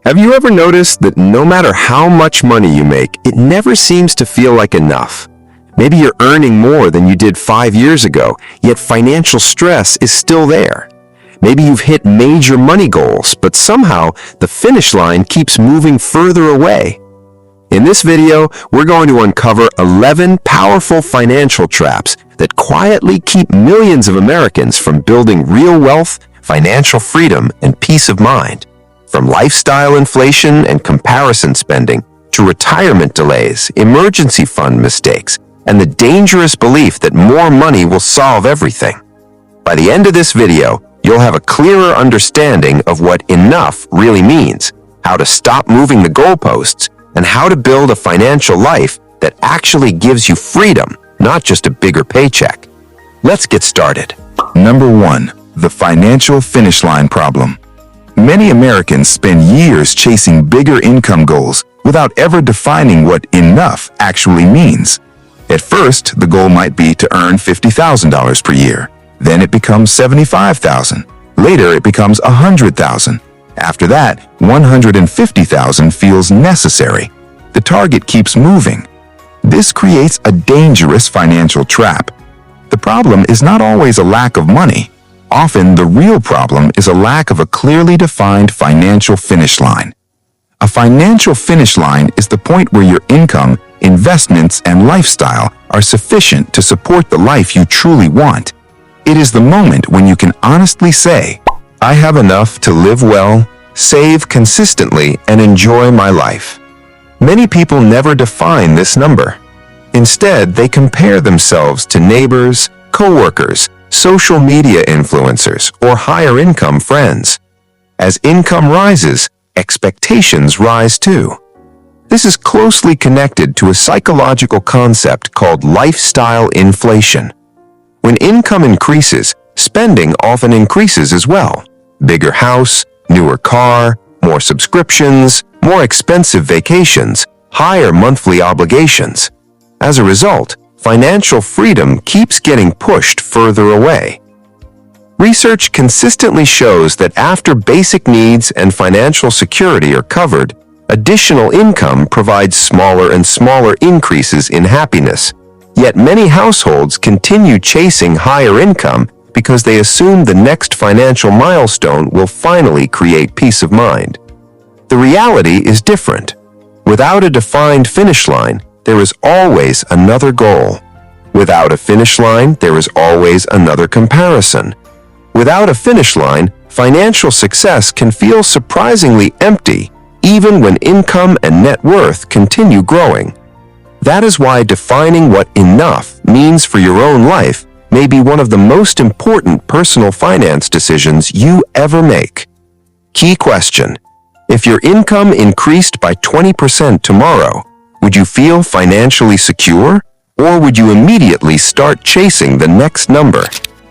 Have you ever noticed that no matter how much money you make, it never seems to feel like enough? Maybe you're earning more than you did 5 years ago, yet financial stress is still there. Maybe you've hit major money goals, but somehow the finish line keeps moving further away. In this video, we're going to uncover 11 powerful financial traps that quietly keep millions of Americans from building real wealth, financial freedom, and peace of mind. From lifestyle inflation and comparison spending to retirement delays, emergency fund mistakes, and the dangerous belief that more money will solve everything. By the end of this video, you'll have a clearer understanding of what enough really means, how to stop moving the goalposts, and how to build a financial life that actually gives you freedom, not just a bigger paycheck. Let's get started. Number 1. The financial finish line problem. Many Americans spend years chasing bigger income goals without ever defining what enough actually means. At first, the goal might be to earn $50,000 per year. Then it becomes $75,000. Later, it becomes $100,000. After that, $150,000 feels necessary. The target keeps moving. This creates a dangerous financial trap. The problem is not always a lack of money. Often, the real problem is a lack of a clearly defined financial finish line. A financial finish line is the point where your income, investments, and lifestyle are sufficient to support the life you truly want. It is the moment when you can honestly say, "I have enough to live well, save consistently, and enjoy my life." Many people never define this number. Instead, they compare themselves to neighbors, coworkers, social media influencers, or higher income friends. As income rises, expectations rise too. This is closely connected to a psychological concept called lifestyle inflation. When income increases, spending often increases as well. Bigger house, newer car, more subscriptions, more expensive vacations, higher monthly obligations. As a result, financial freedom keeps getting pushed further away. Research consistently shows that after basic needs and financial security are covered, additional income provides smaller and smaller increases in happiness. Yet many households continue chasing higher income because they assume the next financial milestone will finally create peace of mind. The reality is different. Without a defined finish line, there is always another goal. Without a finish line, there is always another comparison. Without a finish line, financial success can feel surprisingly empty, even when income and net worth continue growing. That is why defining what enough means for your own life may be one of the most important personal finance decisions you ever make. Key question: if your income increased by 20% tomorrow, would you feel financially secure, or would you immediately start chasing the next number?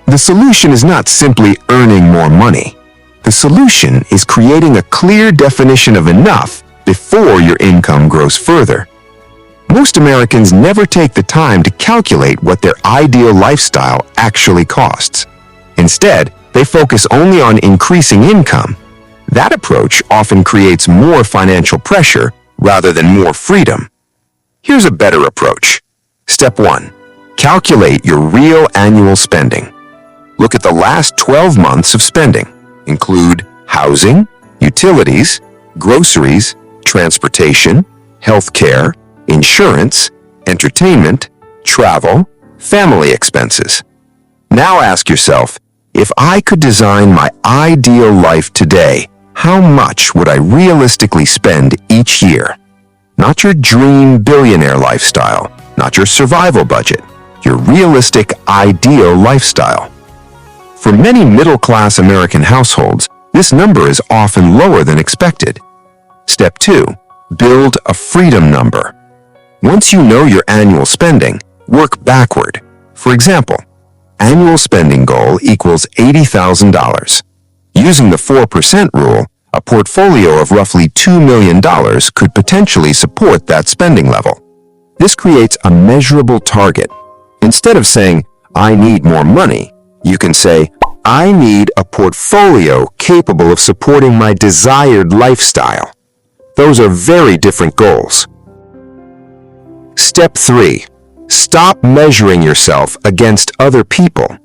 The solution is not simply earning more money. The solution is creating a clear definition of enough before your income grows further. Most Americans never take the time to calculate what their ideal lifestyle actually costs. Instead, they focus only on increasing income. That approach often creates more financial pressure rather than more freedom. Here's a better approach. Step 1. Calculate your real annual spending. Look at the last 12 months of spending. Include housing, utilities, groceries, transportation, healthcare, insurance, entertainment, travel, family expenses. Now ask yourself, if I could design my ideal life today, how much would I realistically spend each year? Not your dream billionaire lifestyle, not your survival budget, your realistic ideal lifestyle. For many middle-class American households, this number is often lower than expected. Step 2. Build a freedom number. Once you know your annual spending, work backward. For example, annual spending goal equals $80,000. Using the 4% rule, a portfolio of roughly $2 million could potentially support that spending level. This creates a measurable target. Instead of saying, "I need more money," you can say, "I need a portfolio capable of supporting my desired lifestyle." Those are very different goals. Step 3. Stop measuring yourself against other people.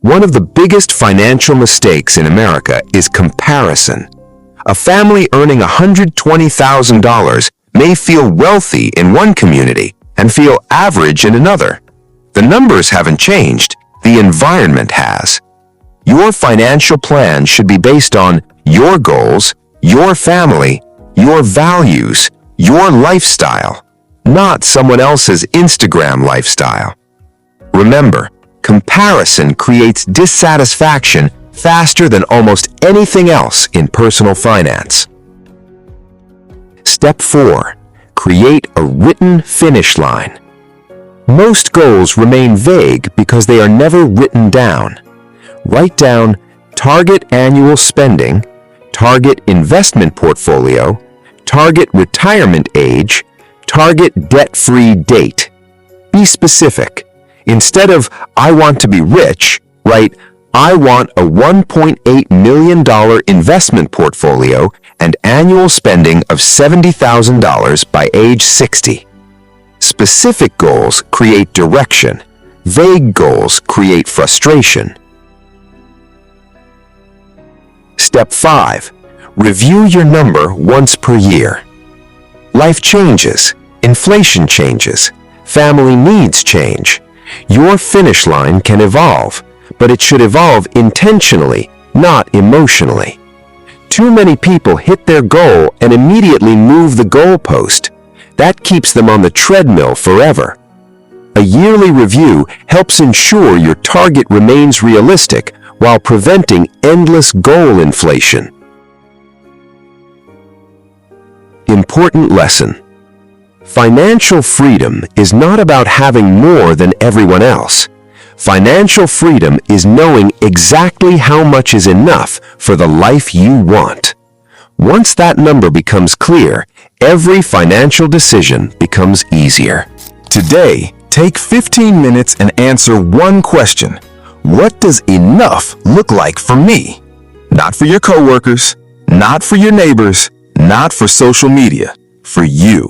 One of the biggest financial mistakes in America is comparison. A family earning $120,000 may feel wealthy in one community and feel average in another. The numbers haven't changed, the environment has. Your financial plan should be based on your goals, your family, your values, your lifestyle, not someone else's Instagram lifestyle. Remember, comparison creates dissatisfaction faster than almost anything else in personal finance. Step 4. Create a written finish line. Most goals remain vague because they are never written down. Write down target annual spending, target investment portfolio, target retirement age, target debt-free date. Be specific. Instead of, "I want to be rich," write, "I want a $1.8 million investment portfolio and annual spending of $70,000 by age 60. Specific goals create direction. Vague goals create frustration. Step 5. Review your number once per year. Life changes. Inflation changes. Family needs change. Your finish line can evolve, but it should evolve intentionally, not emotionally. Too many people hit their goal and immediately move the goalpost. That keeps them on the treadmill forever. A yearly review helps ensure your target remains realistic while preventing endless goal inflation. Important lesson. Financial freedom is not about having more than everyone else. Financial freedom is knowing exactly how much is enough for the life you want. Once that number becomes clear, every financial decision becomes easier. Today, take 15 minutes and answer one question. What does enough look like for me? Not for your coworkers, not for your neighbors, not for social media, for you.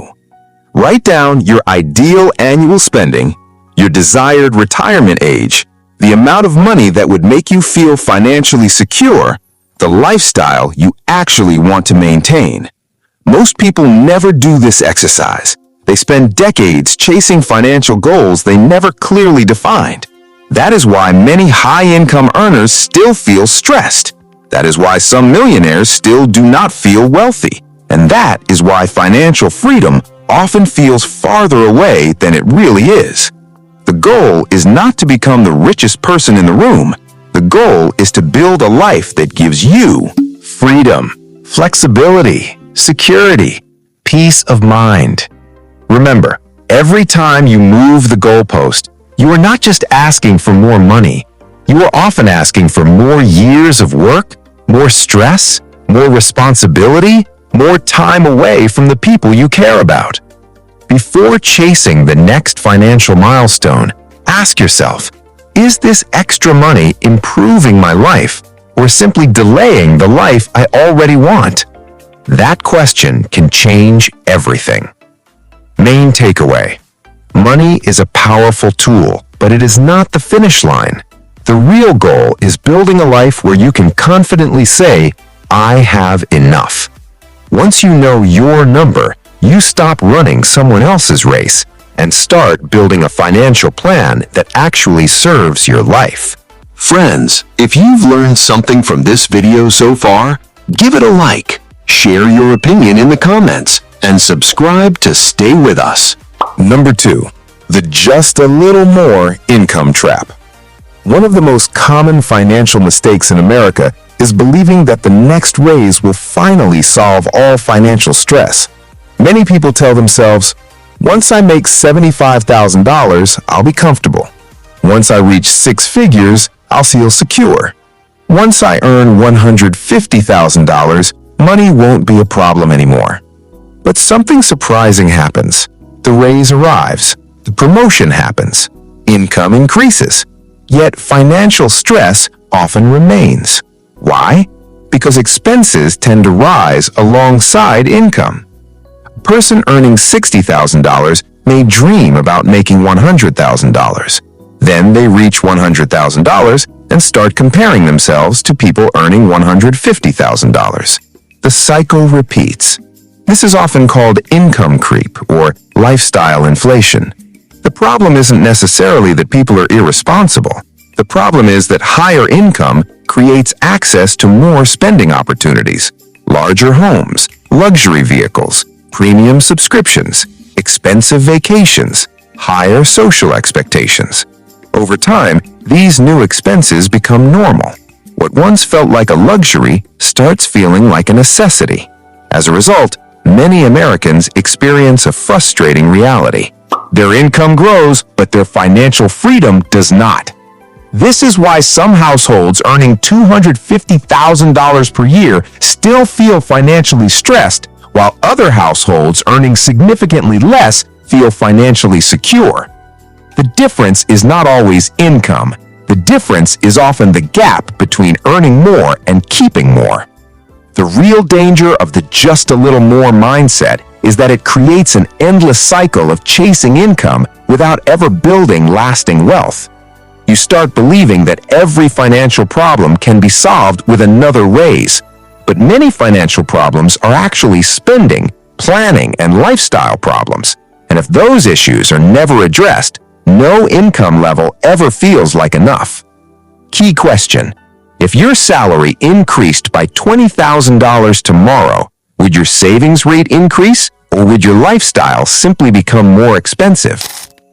Write down your ideal annual spending, your desired retirement age, the amount of money that would make you feel financially secure, the lifestyle you actually want to maintain. Most people never do this exercise. They spend decades chasing financial goals they never clearly defined. That is why many high-income earners still feel stressed. That is why some millionaires still do not feel wealthy. And that is why financial freedom often feels farther away than it really is. The goal is not to become the richest person in the room. The goal is to build a life that gives you freedom, flexibility, security, peace of mind. Remember, every time you move the goalpost, you are not just asking for more money. You are often asking for more years of work, more stress, more responsibility, more time away from the people you care about. Before chasing the next financial milestone, ask yourself, is this extra money improving my life or simply delaying the life I already want? That question can change everything. Main takeaway. Money is a powerful tool, but it is not the finish line. The real goal is building a life where you can confidently say, "I have enough." Once you know your number, you stop running someone else's race and start building a financial plan that actually serves your life. Friends, if you've learned something from this video so far, give it a like, share your opinion in the comments, and subscribe to stay with us. Number 2, the just a little more income trap. One of the most common financial mistakes in America is believing that the next raise will finally solve all financial stress. Many people tell themselves, once I make $75,000, I'll be comfortable. Once I reach 6 figures, I'll feel secure. Once I earn $150,000, money won't be a problem anymore. But something surprising happens. The raise arrives. The promotion happens. Income increases. Yet financial stress often remains. Why? because expenses tend to rise alongside income. A person earning $60,000 may dream about making $100,000. Then they reach $100,000 and start comparing themselves to people earning $150,000. The cycle repeats. This is often called income creep or lifestyle inflation. The problem isn't necessarily that people are irresponsible. The problem is that higher income creates access to more spending opportunities, larger homes, luxury vehicles, premium subscriptions, expensive vacations, higher social expectations. Over time, these new expenses become normal. What once felt like a luxury starts feeling like a necessity. As a result, many Americans experience a frustrating reality. Their income grows, but their financial freedom does not. This is why some households earning $250,000 per year still feel financially stressed, while other households earning significantly less feel financially secure. The difference is not always income. The difference is often the gap between earning more and keeping more. The real danger of the just a little more mindset is that it creates an endless cycle of chasing income without ever building lasting wealth. You start believing that every financial problem can be solved with another raise. But many financial problems are actually spending, planning, and lifestyle problems. And if those issues are never addressed, no income level ever feels like enough. Key question: if your salary increased by $20,000 tomorrow, would your savings rate increase, or would your lifestyle simply become more expensive?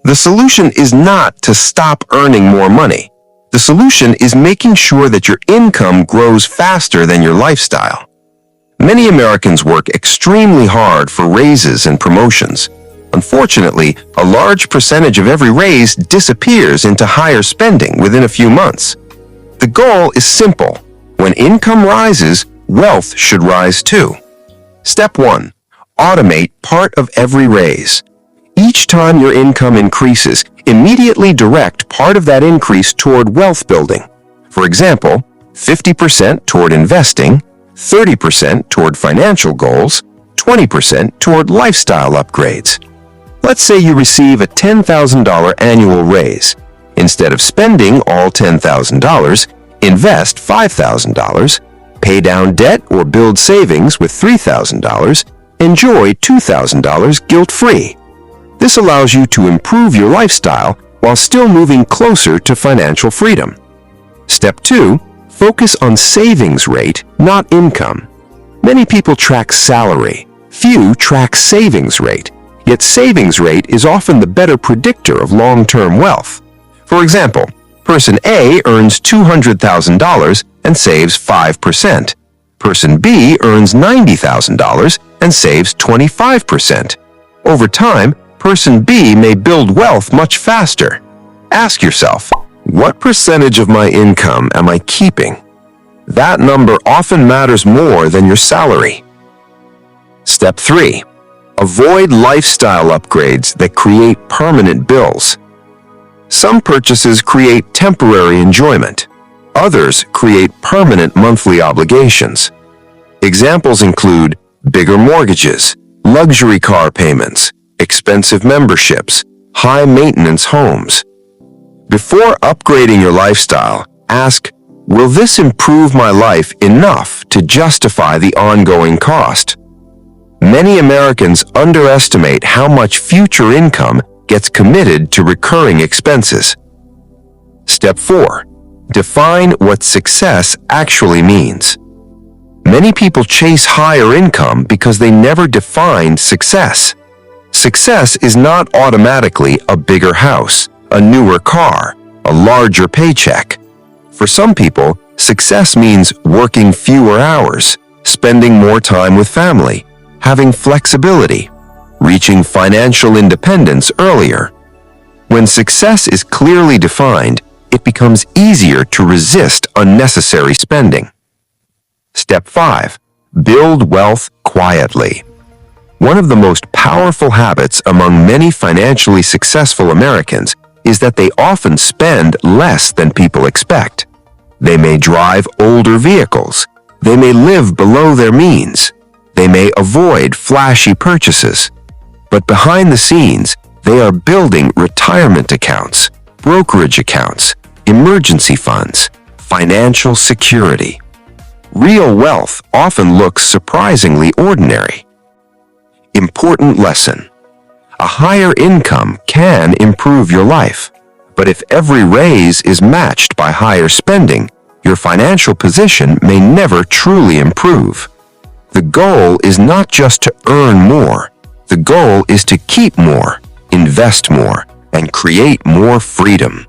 The solution is not to stop earning more money. The solution is making sure that your income grows faster than your lifestyle. Many Americans work extremely hard for raises and promotions. Unfortunately, a large percentage of every raise disappears into higher spending within a few months. The goal is simple. When income rises, wealth should rise too. Step 1. Automate part of every raise. Each time your income increases, immediately direct part of that increase toward wealth building. For example, 50% toward investing, 30% toward financial goals, 20% toward lifestyle upgrades. Let's say you receive a $10,000 annual raise. Instead of spending all $10,000, invest $5,000, pay down debt or build savings with $3,000, enjoy $2,000 guilt-free. This allows you to improve your lifestyle while still moving closer to financial freedom. Step 2. Focus on savings rate, not income. Many people track salary. Few track savings rate. Yet savings rate is often the better predictor of long-term wealth. For example, person A earns $200,000 and saves 5%. Person B earns $90,000 and saves 25%. Over time, person B may build wealth much faster. Ask yourself, what percentage of my income am I keeping? That number often matters more than your salary. Step 3. Avoid lifestyle upgrades that create permanent bills. Some purchases create temporary enjoyment. Others create permanent monthly obligations. Examples include bigger mortgages, luxury car payments, expensive memberships, high-maintenance homes. Before upgrading your lifestyle, ask, will this improve my life enough to justify the ongoing cost? Many Americans underestimate how much future income gets committed to recurring expenses. Step 4. Define what success actually means. Many people chase higher income because they never defined success. Success is not automatically a bigger house, a newer car, a larger paycheck. For some people, success means working fewer hours, spending more time with family, having flexibility, reaching financial independence earlier. When success is clearly defined, it becomes easier to resist unnecessary spending. Step 5. Build wealth quietly. One of the most powerful habits among many financially successful Americans is that they often spend less than people expect. They may drive older vehicles, They may live below their means. They may avoid flashy purchases. But behind the scenes, they are building retirement accounts, brokerage accounts, emergency funds, financial security. Real wealth often looks surprisingly ordinary. Important lesson. A higher income can improve your life, but if every raise is matched by higher spending, your financial position may never truly improve. The goal is not just to earn more. The goal is to keep more, invest more, and create more freedom.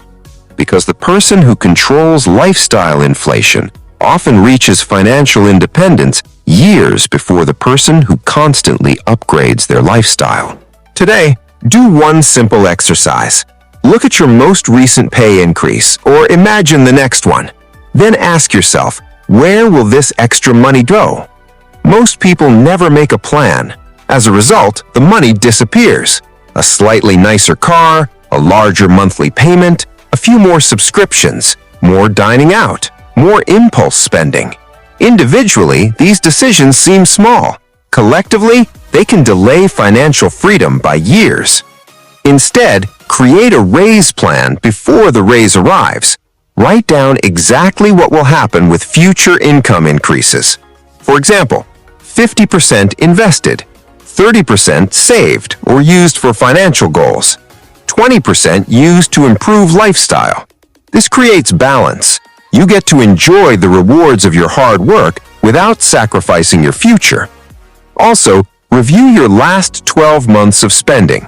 Because the person who controls lifestyle inflation often reaches financial independence years before the person who constantly upgrades their lifestyle. Today, do one simple exercise. Look at your most recent pay increase, or imagine the next one. Then ask yourself, where will this extra money go? Most people never make a plan. As a result, the money disappears. A slightly nicer car, a larger monthly payment, a few more subscriptions, more dining out, more impulse spending. Individually, these decisions seem small. Collectively, they can delay financial freedom by years. Instead, create a raise plan before the raise arrives. Write down exactly what will happen with future income increases. For example, 50% invested, 30% saved or used for financial goals, 20% used to improve lifestyle. This creates balance. You get to enjoy the rewards of your hard work without sacrificing your future. Also, review your last 12 months of spending.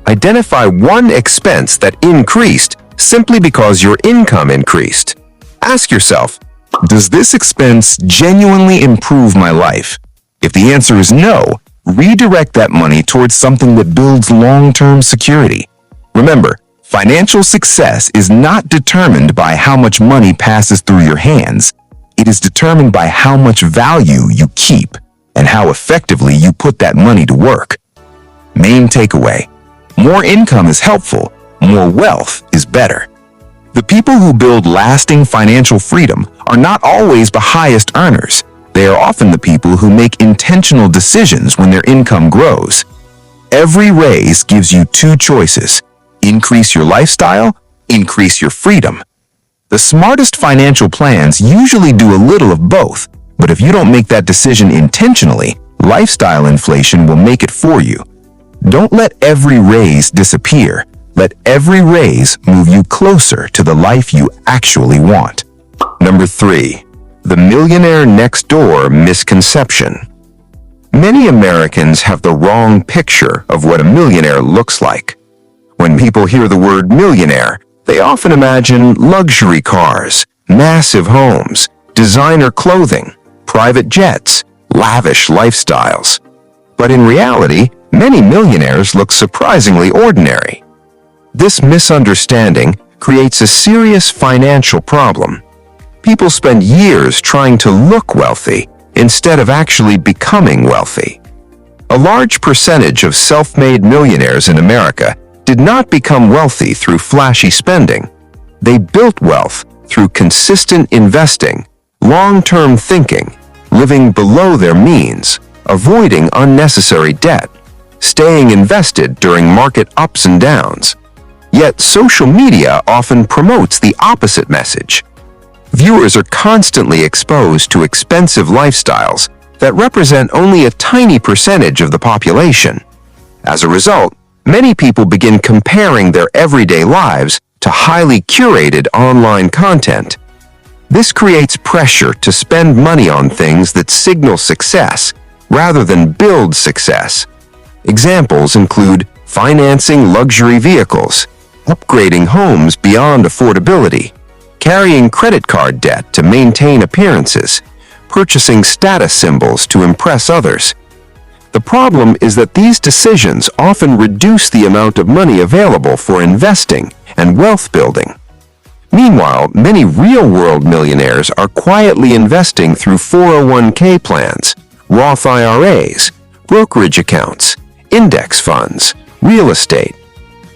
Identify one expense that increased simply because your income increased. Ask yourself, does this expense genuinely improve my life? If the answer is no, redirect that money towards something that builds long-term security. Remember, financial success is not determined by how much money passes through your hands. It is determined by how much value you keep and how effectively you put that money to work. Main takeaway: more income is helpful, more wealth is better. The people who build lasting financial freedom are not always the highest earners. They are often the people who make intentional decisions when their income grows. Every raise gives you two choices: increase your lifestyle, increase your freedom. The smartest financial plans usually do a little of both, but if you don't make that decision intentionally, lifestyle inflation will make it for you. Don't let every raise disappear. Let every raise move you closer to the life you actually want. Number 3. The millionaire next door misconception. Many Americans have the wrong picture of what a millionaire looks like. When people hear the word millionaire, they often imagine luxury cars, massive homes, designer clothing, private jets, lavish lifestyles. But in reality, many millionaires look surprisingly ordinary. This misunderstanding creates a serious financial problem. People spend years trying to look wealthy instead of actually becoming wealthy. A large percentage of self-made millionaires in America did not become wealthy through flashy spending. They built wealth through consistent investing, long-term thinking, living below their means, avoiding unnecessary debt, staying invested during market ups and downs. Yet social media often promotes the opposite message. Viewers are constantly exposed to expensive lifestyles that represent only a tiny percentage of the population. As a result, many people begin comparing their everyday lives to highly curated online content. This creates pressure to spend money on things that signal success rather than build success. Examples include financing luxury vehicles, upgrading homes beyond affordability, carrying credit card debt to maintain appearances, purchasing status symbols to impress others. The problem is that these decisions often reduce the amount of money available for investing and wealth building. Meanwhile, many real-world millionaires are quietly investing through 401k plans, Roth IRAs, brokerage accounts, index funds, real estate.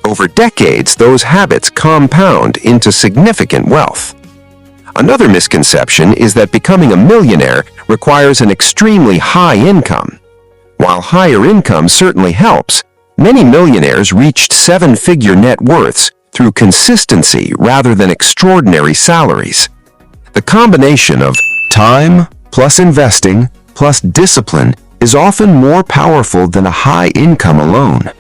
Over decades, those habits compound into significant wealth. Another misconception is that becoming a millionaire requires an extremely high income. While higher income certainly helps, many millionaires reached seven-figure net worths through consistency rather than extraordinary salaries. The combination of time plus investing plus discipline is often more powerful than a high income alone.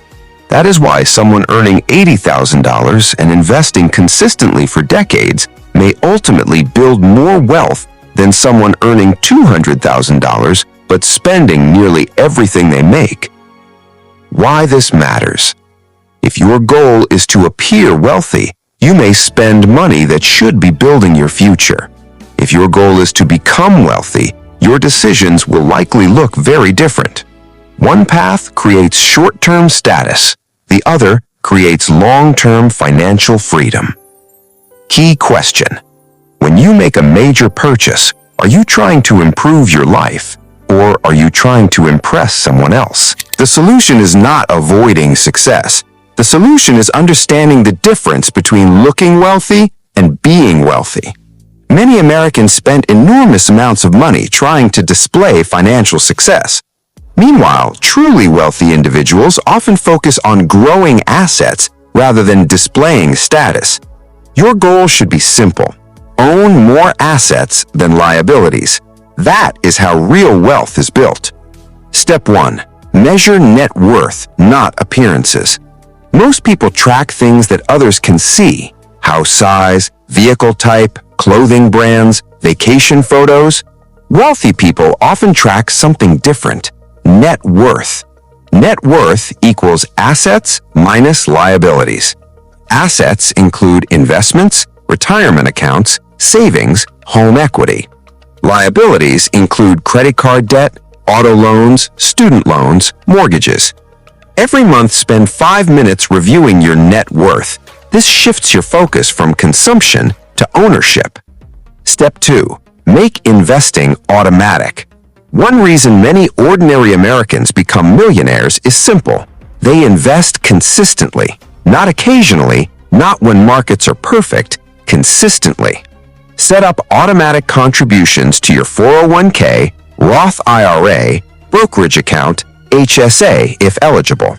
That is why someone earning $80,000 and investing consistently for decades may ultimately build more wealth than someone earning $200,000 but spending nearly everything they make. Why this matters. If your goal is to appear wealthy, you may spend money that should be building your future. If your goal is to become wealthy, your decisions will likely look very different. One path creates short-term status. The other creates long-term financial freedom. Key question. When you make a major purchase, are you trying to improve your life, or are you trying to impress someone else? The solution is not avoiding success. The solution is understanding the difference between looking wealthy and being wealthy. Many Americans spend enormous amounts of money trying to display financial success. Meanwhile, truly wealthy individuals often focus on growing assets rather than displaying status. Your goal should be simple. Own more assets than liabilities. That is how real wealth is built. Step 1. Measure net worth, not appearances. Most people track things that others can see: house size, vehicle type, clothing brands, vacation photos. Wealthy people often track something different: net worth. Net worth equals assets minus liabilities. Assets include investments, retirement accounts, savings, home equity. Liabilities include credit card debt, auto loans, student loans, mortgages. Every month, spend 5 minutes reviewing your net worth. This shifts your focus from consumption to ownership. Step 2. Make investing automatic. One reason many ordinary Americans become millionaires is simple. They invest consistently, not occasionally, not when markets are perfect, consistently. Set up automatic contributions to your 401k, Roth IRA, brokerage account, HSA if eligible.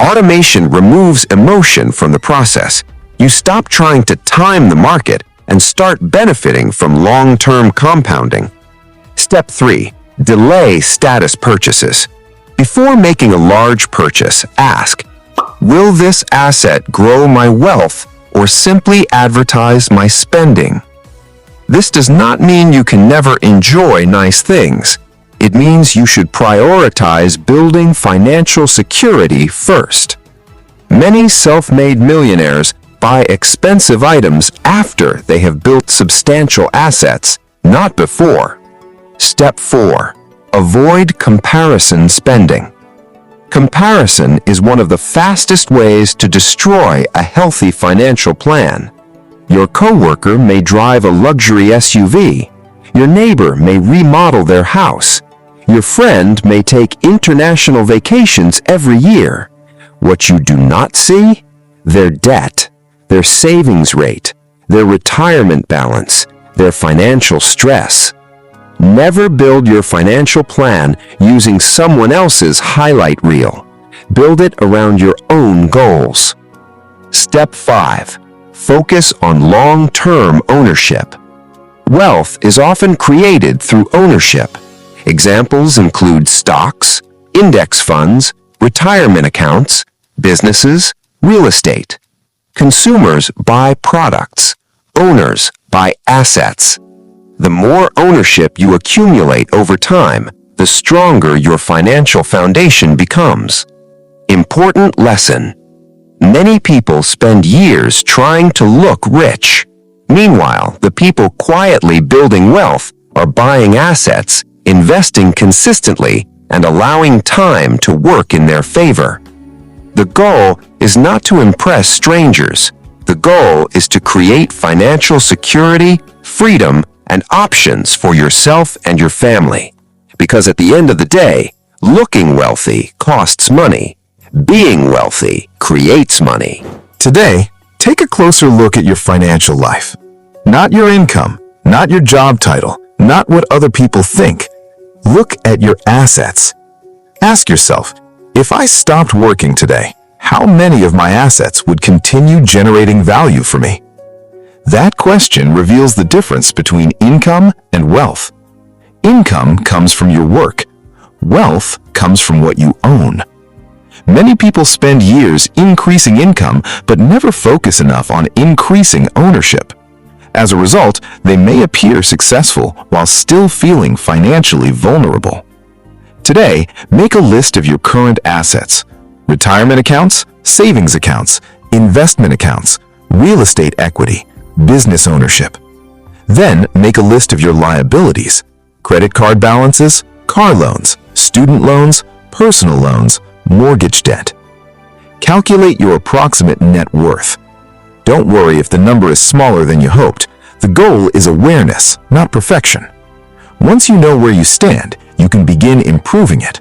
Automation removes emotion from the process. You stop trying to time the market and start benefiting from long-term compounding. Step 3. Delay status purchases. Before making a large purchase, ask, will this asset grow my wealth or simply advertise my spending? This does not mean you can never enjoy nice things. It means you should prioritize building financial security first. Many self-made millionaires buy expensive items after they have built substantial assets, not before. Step 4. Avoid comparison spending. Comparison is one of the fastest ways to destroy a healthy financial plan. Your coworker may drive a luxury SUV. Your neighbor may remodel their house. Your friend may take international vacations every year. What you do not see? Their debt, their savings rate, their retirement balance, their financial stress. Never build your financial plan using someone else's highlight reel. Build it around your own goals. Step 5. Focus on long-term ownership. Wealth is often created through ownership. Examples include stocks, index funds, retirement accounts, businesses, real estate. Consumers buy products. Owners buy assets. The more ownership you accumulate over time, the stronger your financial foundation becomes. Important lesson. Many people spend years trying to look rich. Meanwhile, the people quietly building wealth are buying assets, investing consistently, and allowing time to work in their favor. The goal is not to impress strangers. The goal is to create financial security, freedom, and options for yourself and your family. Because at the end of the day, looking wealthy costs money. Being wealthy creates money. Today, take a closer look at your financial life. Not your income, Not your job title, not what other people think. Look at your assets. Ask yourself, if I stopped working today, how many of my assets would continue generating value for me? That question reveals the difference between income and wealth. Income comes from your work. Wealth comes from what you own. Many people spend years increasing income but never focus enough on increasing ownership. As a result, they may appear successful while still feeling financially vulnerable. Today, make a list of your current assets: retirement accounts, savings accounts, investment accounts, real estate equity, business ownership. Then make a list of your liabilities: credit card balances, car loans, student loans, personal loans, mortgage debt. Calculate your approximate net worth. Don't worry if the number is smaller than you hoped. The goal is awareness, not perfection. Once you know where you stand, you can begin improving it.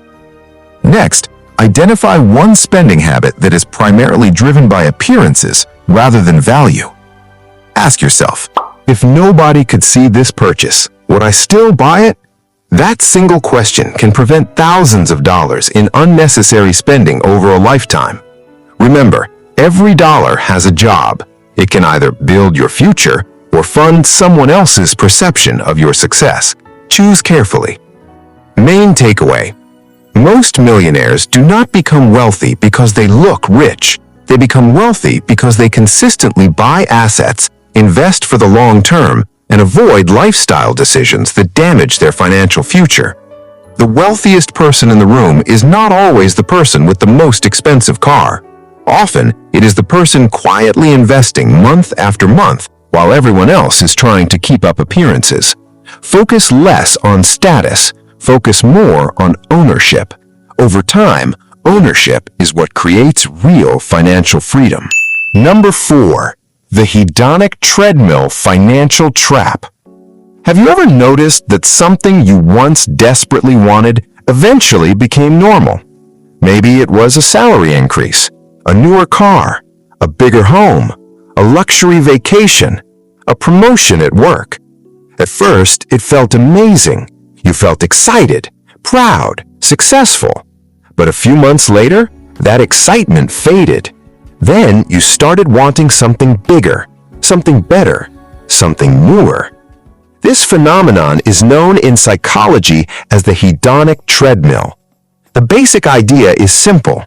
Next, identify one spending habit that is primarily driven by appearances rather than value. Ask yourself, if nobody could see this purchase, would I still buy it? That single question can prevent thousands of dollars in unnecessary spending over a lifetime. Remember, every dollar has a job. It can either build your future or fund someone else's perception of your success. Choose carefully. Main takeaway: most millionaires do not become wealthy because they look rich. They become wealthy because they consistently buy assets, invest for the long term, and avoid lifestyle decisions that damage their financial future. The wealthiest person in the room is not always the person with the most expensive car. Often, it is the person quietly investing month after month while everyone else is trying to keep up appearances. Focus less on status, focus more on ownership. Over time, ownership is what creates real financial freedom. Number 4. The hedonic treadmill financial trap. Have you ever noticed that something you once desperately wanted eventually became normal? Maybe it was a salary increase, a newer car, a bigger home, a luxury vacation, a promotion at work. At first, it felt amazing. You felt excited, proud, successful. But a few months later, that excitement faded. Then you started wanting something bigger, something better, something newer. This phenomenon is known in psychology as the hedonic treadmill. The basic idea is simple.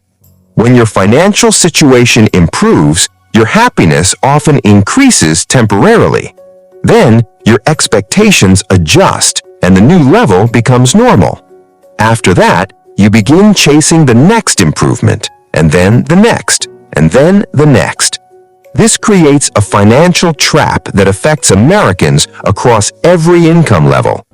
When your financial situation improves, your happiness often increases temporarily. Then, your expectations adjust and the new level becomes normal. After that, you begin chasing the next improvement, and then the next, and then the next. This creates a financial trap that affects Americans across every income level.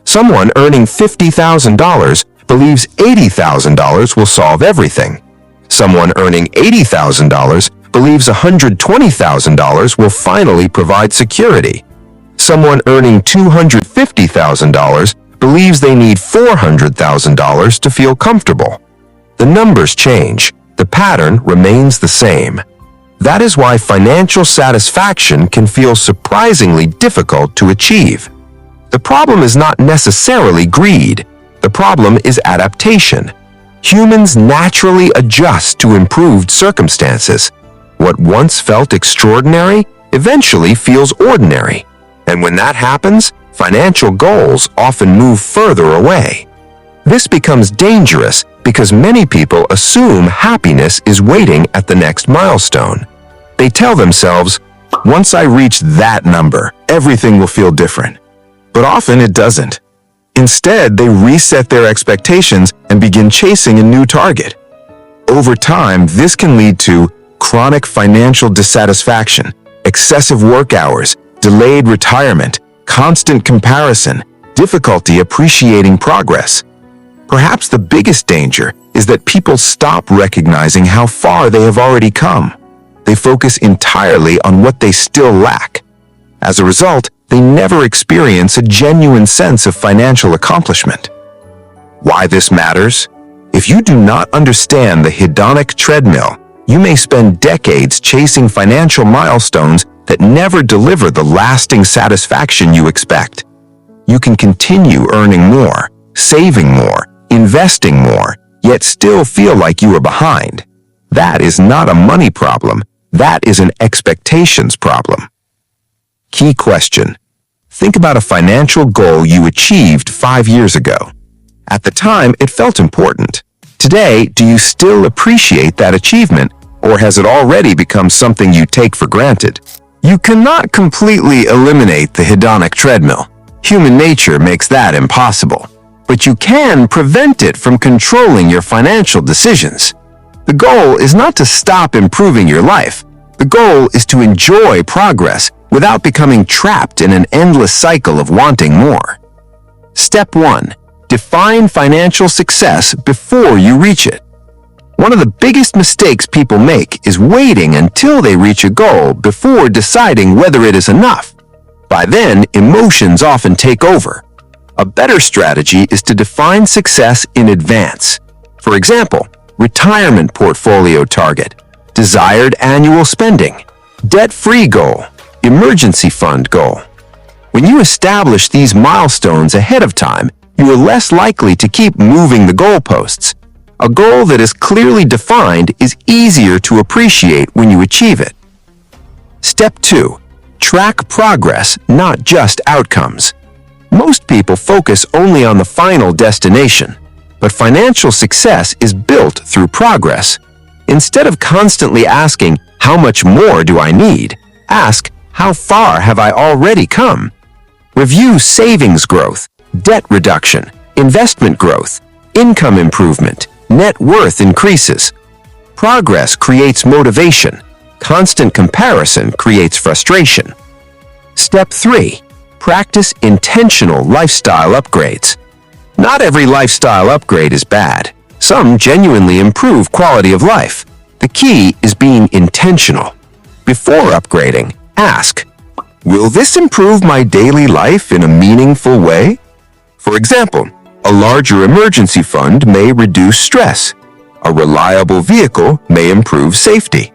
Someone earning $50,000 believes $80,000 will solve everything. Someone earning $80,000 believes $120,000 will finally provide security. Someone earning $250,000 believes they need $400,000 to feel comfortable. The numbers change. The pattern remains the same. That is why financial satisfaction can feel surprisingly difficult to achieve. The problem is not necessarily greed. The problem is adaptation. Humans naturally adjust to improved circumstances. What once felt extraordinary eventually feels ordinary. And when that happens, financial goals often move further away. This becomes dangerous because many people assume happiness is waiting at the next milestone. They tell themselves, once I reach that number, everything will feel different. But often it doesn't. Instead, they reset their expectations and begin chasing a new target. Over time, this can lead to chronic financial dissatisfaction, excessive work hours, delayed retirement, constant comparison, difficulty appreciating progress. Perhaps the biggest danger is that people stop recognizing how far they have already come. They focus entirely on what they still lack. As a result, they never experience a genuine sense of financial accomplishment. Why this matters? If you do not understand the hedonic treadmill, you may spend decades chasing financial milestones that never deliver the lasting satisfaction you expect. You can continue earning more, saving more, investing more, yet still feel like you are behind. That is not a money problem. That is an expectations problem. Key question. Think about a financial goal you achieved 5 years ago. At the time, it felt important. Today, do you still appreciate that achievement, or has it already become something you take for granted? You cannot completely eliminate the hedonic treadmill. Human nature makes that impossible. But you can prevent it from controlling your financial decisions. The goal is not to stop improving your life. The goal is to enjoy progress without becoming trapped in an endless cycle of wanting more. Step 1. Define financial success before you reach it. One of the biggest mistakes people make is waiting until they reach a goal before deciding whether it is enough. By then, emotions often take over. A better strategy is to define success in advance. For example, retirement portfolio target, desired annual spending, debt-free goal, emergency fund goal. When you establish these milestones ahead of time, you are less likely to keep moving the goalposts. A goal that is clearly defined is easier to appreciate when you achieve it. Step 2. Track progress, not just outcomes. Most people focus only on the final destination, but financial success is built through progress. Instead of constantly asking, "How much more do I need?" ask, "How far have I already come?" Review savings growth, debt reduction, investment growth, income improvement, net worth increases. Progress creates motivation. Constant comparison creates frustration. Step 3. Practice intentional lifestyle upgrades. Not every lifestyle upgrade is bad. Some genuinely improve quality of life. The key is being intentional. Before upgrading, ask, "Will this improve my daily life in a meaningful way?" For example, a larger emergency fund may reduce stress. A reliable vehicle may improve safety.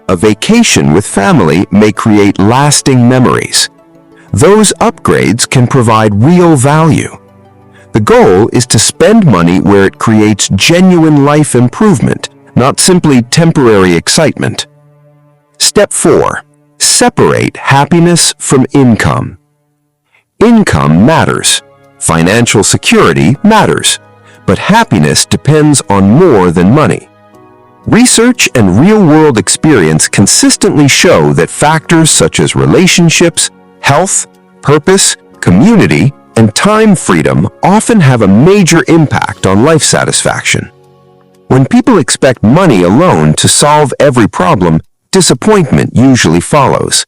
A vacation with family may create lasting memories. Those upgrades can provide real value. The goal is to spend money where it creates genuine life improvement, not simply temporary excitement. Step 4. Separate happiness from income. Income matters. Financial security matters. But happiness depends on more than money. Research and real-world experience consistently show that factors such as relationships, health, purpose, community, and time freedom often have a major impact on life satisfaction. When people expect money alone to solve every problem, disappointment usually follows.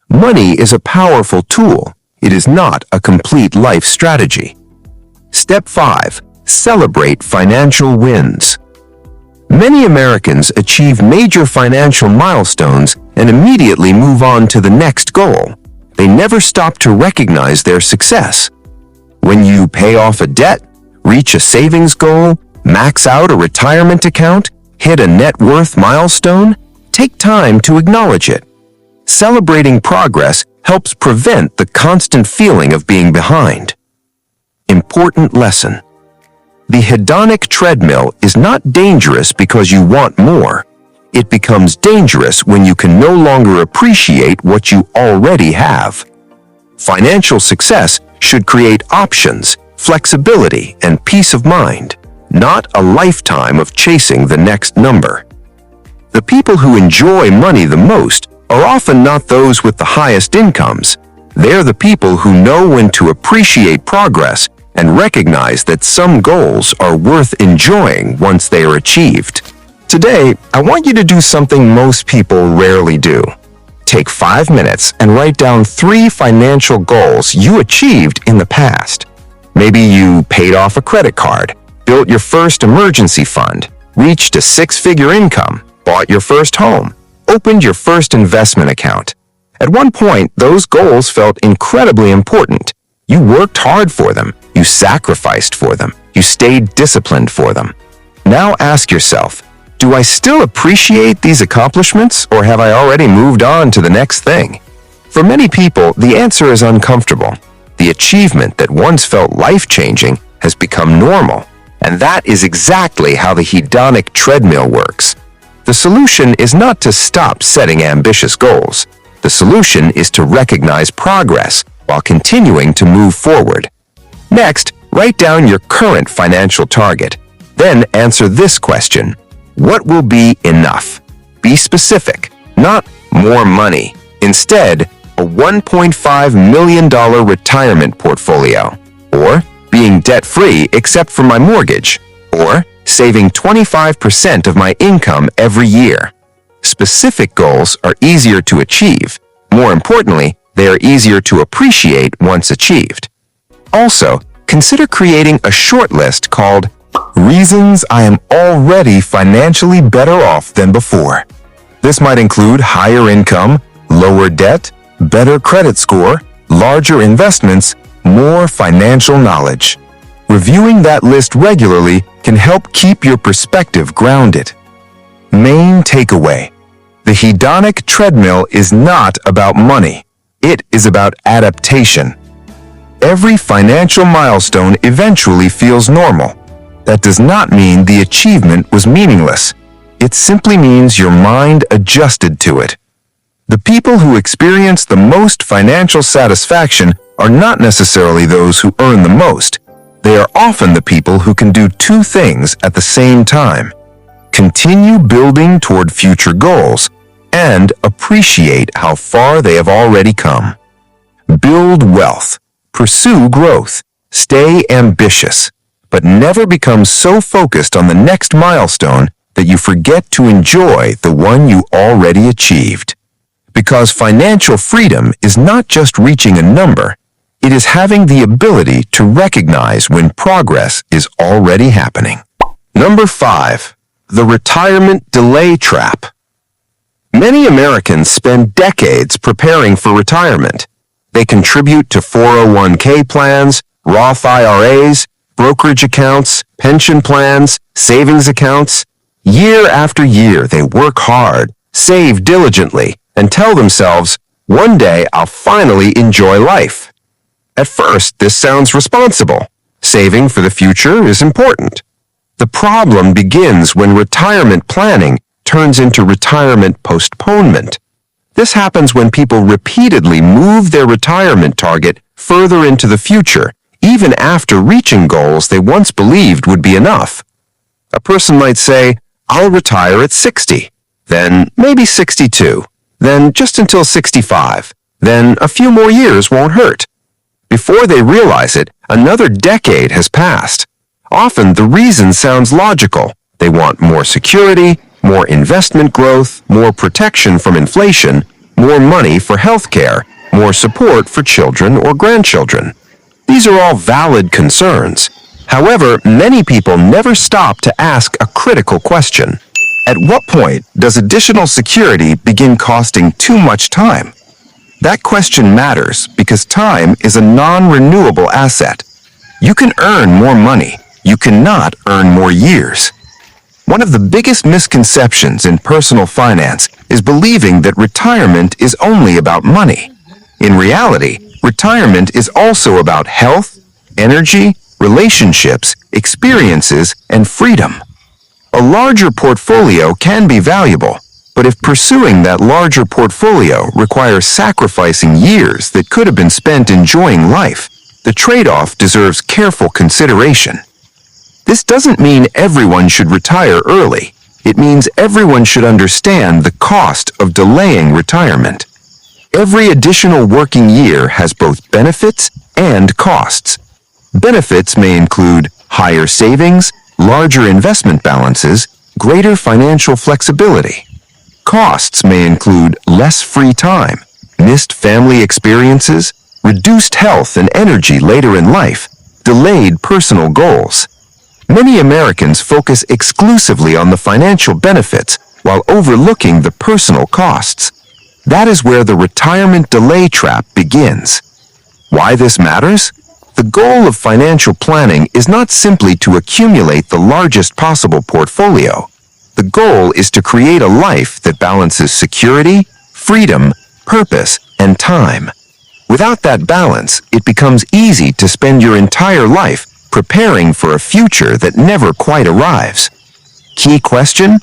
Money is a powerful tool. It is not a complete life strategy. Step 5. Celebrate financial wins. Many Americans achieve major financial milestones and immediately move on to the next goal. They never stop to recognize their success. When you pay off a debt, reach a savings goal, max out a retirement account, hit a net worth milestone, take time to acknowledge it. Celebrating progress helps prevent the constant feeling of being behind. Important lesson. The hedonic treadmill is not dangerous because you want more. It becomes dangerous when you can no longer appreciate what you already have. Financial success should create options, flexibility, and peace of mind, not a lifetime of chasing the next number. The people who enjoy money the most are often not those with the highest incomes. They're the people who know when to appreciate progress and recognize that some goals are worth enjoying once they are achieved. Today, I want you to do something most people rarely do. Take 5 minutes and write down 3 financial goals you achieved in the past. Maybe you paid off a credit card, built your first emergency fund, reached a 6-figure income, bought your first home, opened your first investment account. At one point, those goals felt incredibly important. You worked hard for them. You sacrificed for them. You stayed disciplined for them. Now ask yourself, do I still appreciate these accomplishments, or have I already moved on to the next thing? For many people, the answer is uncomfortable. The achievement that once felt life-changing has become normal, and that is exactly how the hedonic treadmill works. The solution is not to stop setting ambitious goals. The solution is to recognize progress while continuing to move forward. Next, write down your current financial target. Then answer this question: what will be enough? Be specific, not more money. Instead, a $1.5 million retirement portfolio, or being debt-free except for my mortgage, or saving 25% of my income every year. Specific goals are easier to achieve. More importantly, they are easier to appreciate once achieved. Also, consider creating a short list called Reasons I Am Already Financially Better Off Than Before. This might include higher income, lower debt, better credit score, larger investments, more financial knowledge. Reviewing that list regularly can help keep your perspective grounded. Main takeaway: the hedonic treadmill is not about money. It is about adaptation. Every financial milestone eventually feels normal. That does not mean the achievement was meaningless. It simply means your mind adjusted to it. The people who experience the most financial satisfaction are not necessarily those who earn the most. They are often the people who can do two things at the same time: continue building toward future goals and appreciate how far they have already come. Build wealth, pursue growth, stay ambitious, but never become so focused on the next milestone that you forget to enjoy the one you already achieved. Because financial freedom is not just reaching a number, it is having the ability to recognize when progress is already happening. Number 5. The retirement delay trap. Many Americans spend decades preparing for retirement. They contribute to 401k plans, Roth IRAs, brokerage accounts, pension plans, savings accounts. Year after year, they work hard, save diligently, and tell themselves, one day I'll finally enjoy life. At first, this sounds responsible. Saving for the future is important. The problem begins when retirement planning turns into retirement postponement. This happens when people repeatedly move their retirement target further into the future, even after reaching goals they once believed would be enough. A person might say, I'll retire at 60, then maybe 62, then just until 65, then a few more years won't hurt. Before they realize it, another decade has passed. Often the reason sounds logical. They want more security, more investment growth, more protection from inflation, more money for health care, more support for children or grandchildren. These are all valid concerns. However, many people never stop to ask a critical question. At what point does additional security begin costing too much time? That question matters because time is a non-renewable asset. You can earn more money. You cannot earn more years. One of the biggest misconceptions in personal finance is believing that retirement is only about money. In reality, retirement is also about health, energy, relationships, experiences, and freedom. A larger portfolio can be valuable, but if pursuing that larger portfolio requires sacrificing years that could have been spent enjoying life, the trade-off deserves careful consideration. This doesn't mean everyone should retire early. It means everyone should understand the cost of delaying retirement. Every additional working year has both benefits and costs. Benefits may include higher savings, larger investment balances, greater financial flexibility. Costs may include less free time, missed family experiences, reduced health and energy later in life, delayed personal goals. Many Americans focus exclusively on the financial benefits while overlooking the personal costs. That is where the retirement delay trap begins. Why this matters? The goal of financial planning is not simply to accumulate the largest possible portfolio. The goal is to create a life that balances security, freedom, purpose, and time. Without that balance, it becomes easy to spend your entire life preparing for a future that never quite arrives. Key question: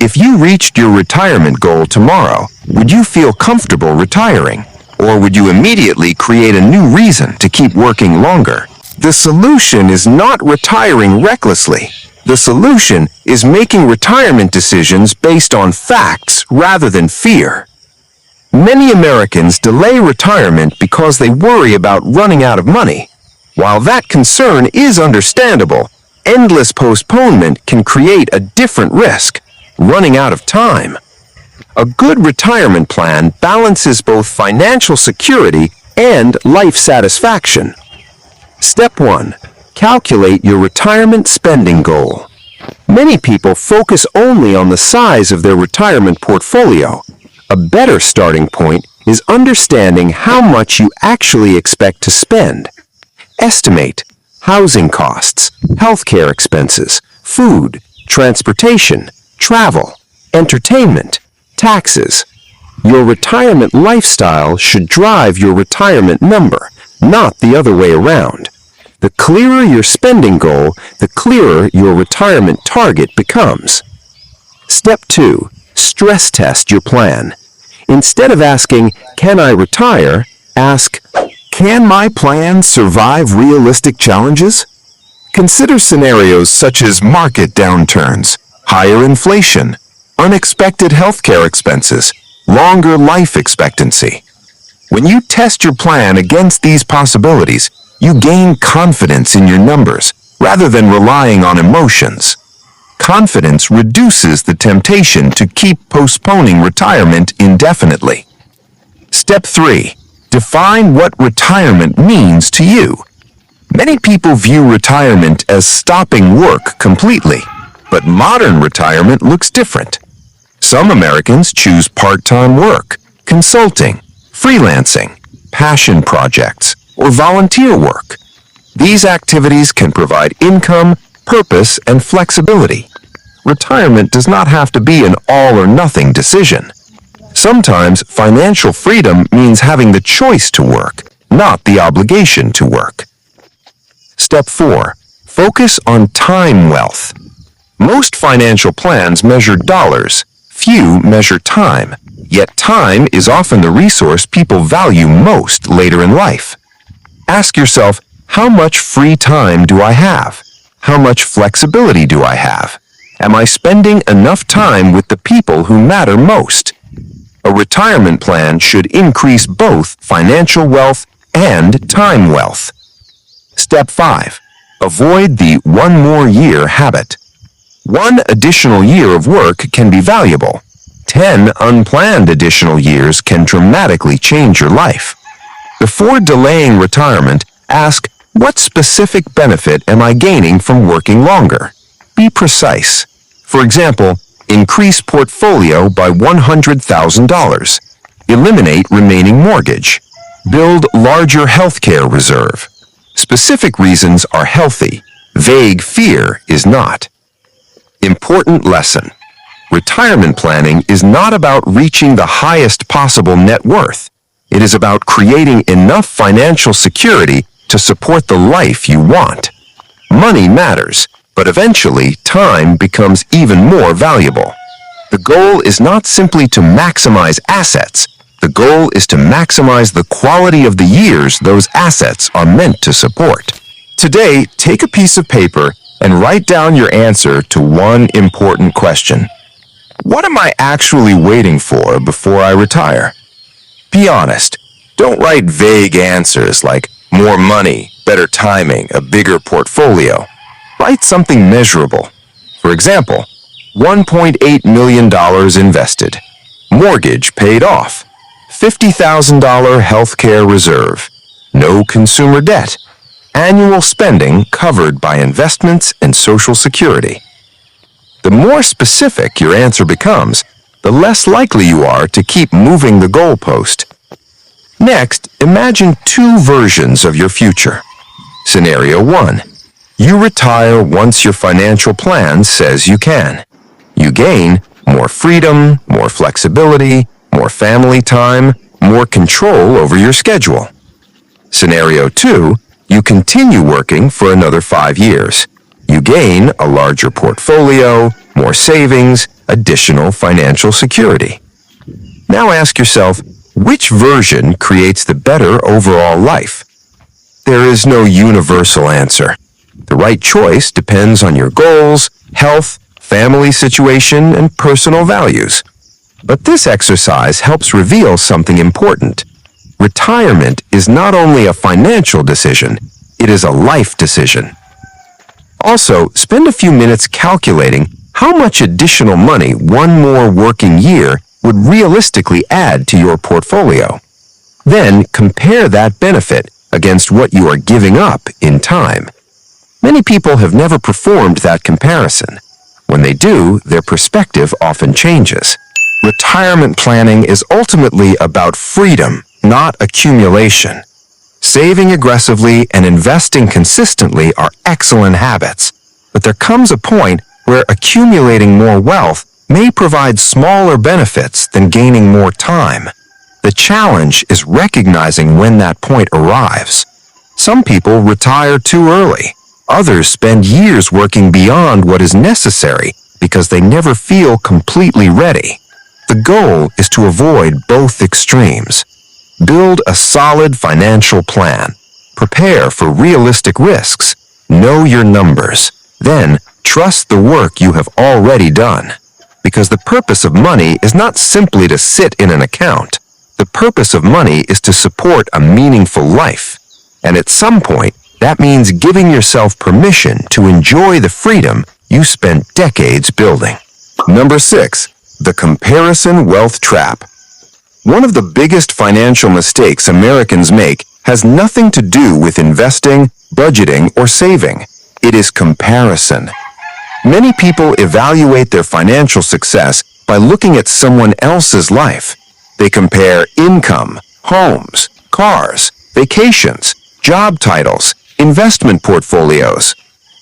if you reached your retirement goal tomorrow, would you feel comfortable retiring? Or would you immediately create a new reason to keep working longer? The solution is not retiring recklessly. The solution is making retirement decisions based on facts rather than fear. Many Americans delay retirement because they worry about running out of money. While that concern is understandable, endless postponement can create a different risk: running out of time. A good retirement plan balances both financial security and life satisfaction. Step 1. Calculate your retirement spending goal. Many people focus only on the size of their retirement portfolio. A better starting point is understanding how much you actually expect to spend. Estimate housing costs, healthcare expenses, food, transportation, travel, entertainment, taxes. Your retirement lifestyle should drive your retirement number, not the other way around. The clearer your spending goal, the clearer your retirement target becomes. Step 2. Stress test your plan. Instead of asking, "Can I retire?" ask, "Can my plan survive realistic challenges?" Consider scenarios such as market downturns, higher inflation, unexpected healthcare expenses, longer life expectancy. When you test your plan against these possibilities, you gain confidence in your numbers rather than relying on emotions. Confidence reduces the temptation to keep postponing retirement indefinitely. Step 3. Define what retirement means to you. Many people view retirement as stopping work completely, but modern retirement looks different. Some Americans choose part-time work, consulting, freelancing, passion projects, or volunteer work. These activities can provide income, purpose, and flexibility. Retirement does not have to be an all-or-nothing decision. Sometimes financial freedom means having the choice to work, not the obligation to work. Step 4. Focus on time wealth. Most financial plans measure dollars, few measure time, yet time is often the resource people value most later in life. Ask yourself, how much free time do I have? How much flexibility do I have? Am I spending enough time with the people who matter most? A retirement plan should increase both financial wealth and time wealth. Step 5. Avoid the one more year habit. One additional year of work can be valuable. 10 unplanned additional years can dramatically change your life. Before delaying retirement, ask, what specific benefit am I gaining from working longer? Be precise. For example, increase portfolio by $100,000. Eliminate remaining mortgage. Build larger healthcare reserve. Specific reasons are healthy. Vague fear is not. Important lesson. Retirement planning is not about reaching the highest possible net worth. It is about creating enough financial security to support the life you want. Money matters, but eventually time becomes even more valuable. The goal is not simply to maximize assets. The goal is to maximize the quality of the years those assets are meant to support. Today, take a piece of paper and write down your answer to one important question. What am I actually waiting for before I retire? Be honest. Don't write vague answers like more money, better timing, a bigger portfolio. Write something measurable. For example, $1.8 million invested. Mortgage paid off. $50,000 healthcare reserve. No consumer debt. Annual spending covered by investments and Social Security. The more specific your answer becomes, the less likely you are to keep moving the goalpost. Next, imagine two versions of your future. Scenario 1. You retire once your financial plan says you can. You gain more freedom, more flexibility, more family time, more control over your schedule. Scenario 2, you continue working for another 5 years. You gain a larger portfolio, more savings, additional financial security. Now ask yourself, which version creates the better overall life? There is no universal answer. The right choice depends on your goals, health, family situation, and personal values. But this exercise helps reveal something important. Retirement is not only a financial decision, it is a life decision. Also, spend a few minutes calculating how much additional money one more working year would realistically add to your portfolio. Then compare that benefit against what you are giving up in time. Many people have never performed that comparison. When they do, their perspective often changes. Retirement planning is ultimately about freedom, not accumulation. Saving aggressively and investing consistently are excellent habits, but there comes a point where accumulating more wealth may provide smaller benefits than gaining more time. The challenge is recognizing when that point arrives. Some people retire too early. Others spend years working beyond what is necessary because they never feel completely ready. The goal is to avoid both extremes. Build a solid financial plan. Prepare for realistic risks. Know your numbers. Then, trust the work you have already done. Because the purpose of money is not simply to sit in an account. The purpose of money is to support a meaningful life. And at some point, that means giving yourself permission to enjoy the freedom you spent decades building. Number 6. The comparison wealth trap. One of the biggest financial mistakes Americans make has nothing to do with investing, budgeting, or saving. It is comparison. Many people evaluate their financial success by looking at someone else's life. They compare income, homes, cars, vacations, job titles, investment portfolios.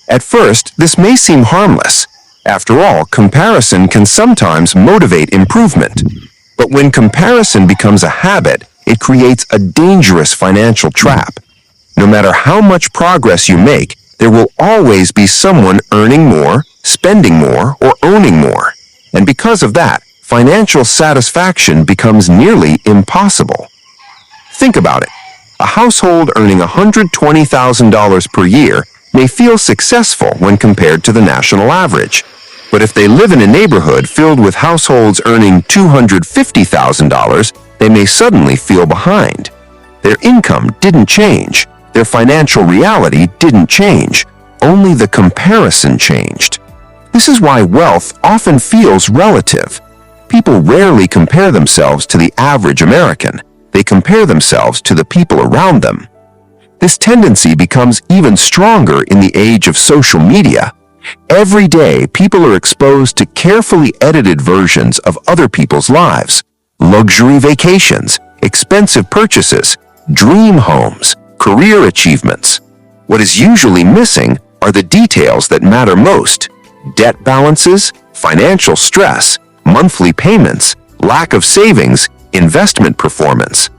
At first, this may seem harmless. After all, comparison can sometimes motivate improvement. But when comparison becomes a habit, it creates a dangerous financial trap. No matter how much progress you make, there will always be someone earning more, spending more, or owning more. And because of that, financial satisfaction becomes nearly impossible. Think about it. A household earning $120,000 per year may feel successful when compared to the national average. But if they live in a neighborhood filled with households earning $250,000, they may suddenly feel behind. Their income didn't change. Their financial reality didn't change. Only the comparison changed. This is why wealth often feels relative. People rarely compare themselves to the average American. They compare themselves to the people around them. This tendency becomes even stronger in the age of social media. Every day, people are exposed to carefully edited versions of other people's lives. Luxury vacations, expensive purchases, dream homes, career achievements. What is usually missing are the details that matter most: debt balances, financial stress, monthly payments, lack of savings, investment performance.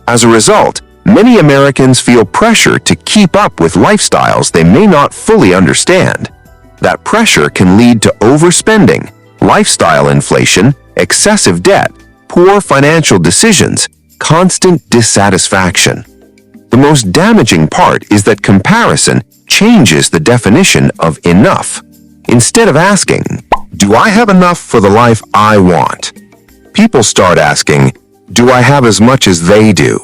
As a result, many Americans feel pressure to keep up with lifestyles they may not fully understand. That pressure can lead to overspending, lifestyle inflation, excessive debt, poor financial decisions, constant dissatisfaction. The most damaging part is that comparison changes the definition of enough. Instead of asking, "Do I have enough for the life I want?" people start asking, "Do I have as much as they do?"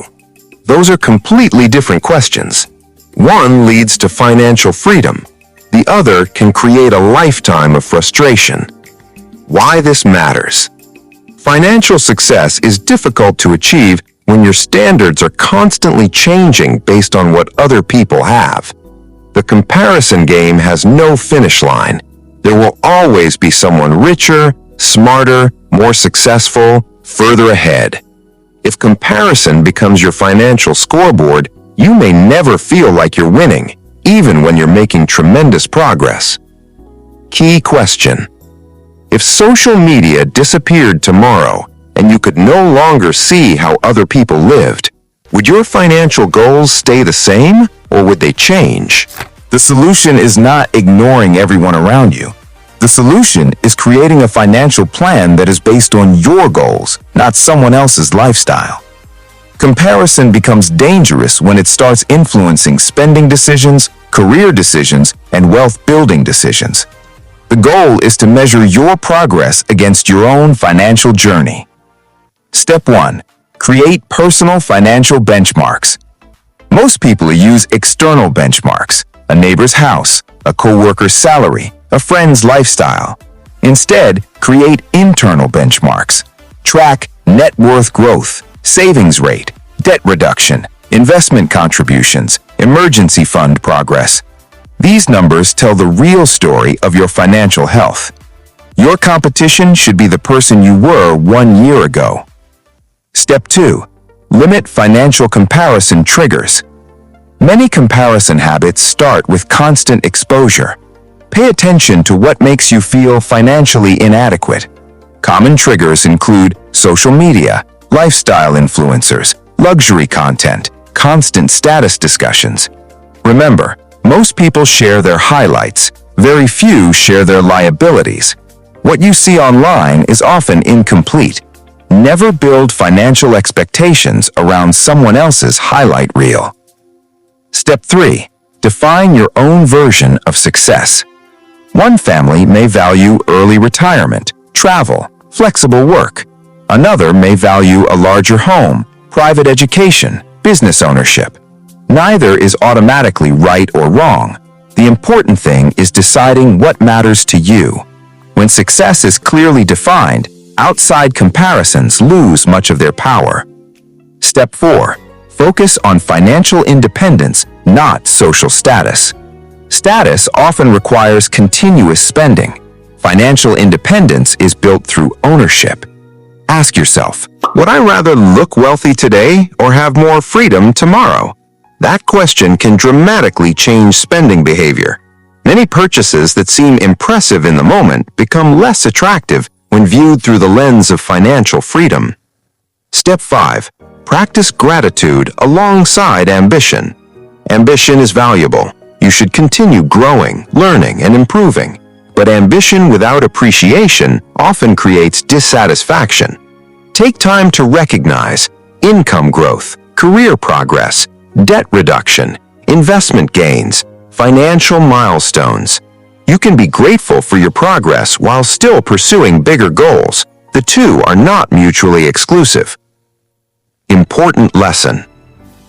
Those are completely different questions. One leads to financial freedom. The other can create a lifetime of frustration. Why this matters? Financial success is difficult to achieve when your standards are constantly changing based on what other people have. The comparison game has no finish line. There will always be someone richer, smarter, more successful, further ahead. If comparison becomes your financial scoreboard, you may never feel like you're winning, even when you're making tremendous progress. Key question: if social media disappeared tomorrow and you could no longer see how other people lived, would your financial goals stay the same, or would they change? The solution is not ignoring everyone around you. The solution is creating a financial plan that is based on your goals, not someone else's lifestyle. Comparison becomes dangerous when it starts influencing spending decisions, career decisions, and wealth-building decisions. The goal is to measure your progress against your own financial journey. Step 1. Create personal financial benchmarks. Most people use external benchmarks, a neighbor's house, a coworker's salary, a friend's lifestyle. Instead, create internal benchmarks. Track net worth growth, savings rate, debt reduction, investment contributions, emergency fund progress. These numbers tell the real story of your financial health. Your competition should be the person you were 1 year ago. Step 2. Limit financial comparison triggers. Many comparison habits start with constant exposure. Pay attention to what makes you feel financially inadequate. Common triggers include social media, lifestyle influencers, luxury content, constant status discussions. Remember, most people share their highlights. Very few share their liabilities. What you see online is often incomplete. Never build financial expectations around someone else's highlight reel. Step 3. Define your own version of success. One family may value early retirement, travel, flexible work. Another may value a larger home, private education, business ownership. Neither is automatically right or wrong. The important thing is deciding what matters to you. When success is clearly defined, outside comparisons lose much of their power. Step 4. Focus on financial independence, not social status. Status often requires continuous spending. Financial independence is built through ownership. Ask yourself, would I rather look wealthy today or have more freedom tomorrow? That question can dramatically change spending behavior. Many purchases that seem impressive in the moment become less attractive when viewed through the lens of financial freedom. Step 5. Practice gratitude alongside ambition. Ambition is valuable. You should continue growing, learning, and improving. But ambition without appreciation often creates dissatisfaction. Take time to recognize income growth, career progress, debt reduction, investment gains, financial milestones. You can be grateful for your progress while still pursuing bigger goals. The two are not mutually exclusive. Important lesson.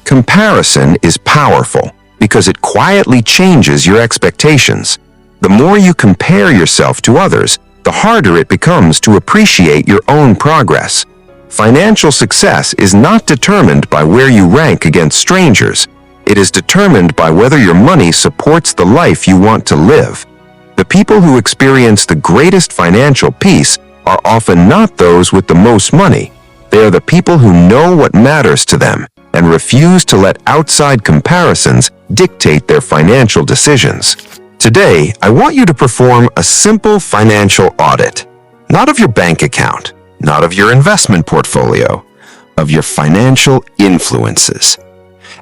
Comparison is powerful because it quietly changes your expectations. The more you compare yourself to others, the harder it becomes to appreciate your own progress. Financial success is not determined by where you rank against strangers. It is determined by whether your money supports the life you want to live. The people who experience the greatest financial peace are often not those with the most money. They are the people who know what matters to them and refuse to let outside comparisons dictate their financial decisions. Today, I want you to perform a simple financial audit. Not of your bank account, not of your investment portfolio, of your financial influences.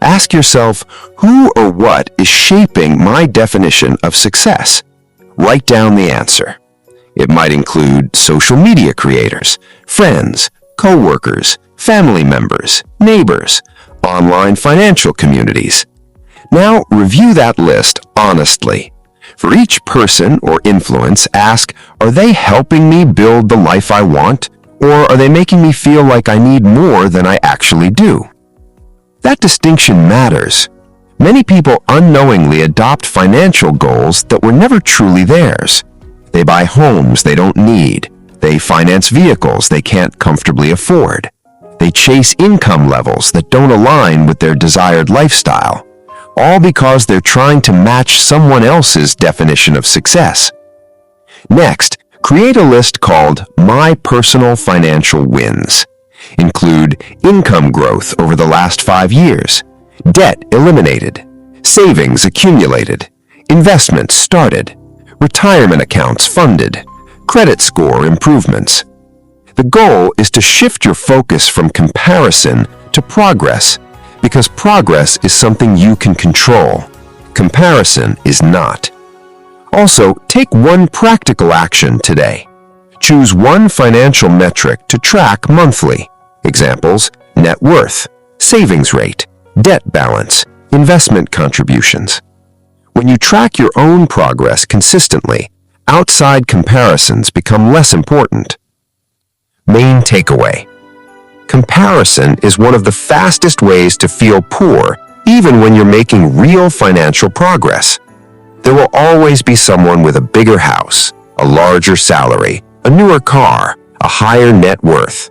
Ask yourself, who or what is shaping my definition of success? Write down the answer. It might include social media creators, friends, co-workers, family members, neighbors, online financial communities. Now review that list honestly. For each person or influence, ask, are they helping me build the life I want, or are they making me feel like I need more than I actually do? That distinction matters. Many people unknowingly adopt financial goals that were never truly theirs. They buy homes they don't need. They finance vehicles they can't comfortably afford. They chase income levels that don't align with their desired lifestyle, all because they're trying to match someone else's definition of success. Next, create a list called My Personal Financial Wins. Include income growth over the last 5 years, debt eliminated, savings accumulated, investments started, retirement accounts funded, credit score improvements. The goal is to shift your focus from comparison to progress, because progress is something you can control. Comparison is not. Also, take one practical action today. Choose one financial metric to track monthly. Examples: net worth, savings rate, debt balance, investment contributions. When you track your own progress consistently, outside comparisons become less important. Main takeaway: comparison is one of the fastest ways to feel poor, even when you're making real financial progress. There will always be someone with a bigger house, a larger salary, a newer car, a higher net worth.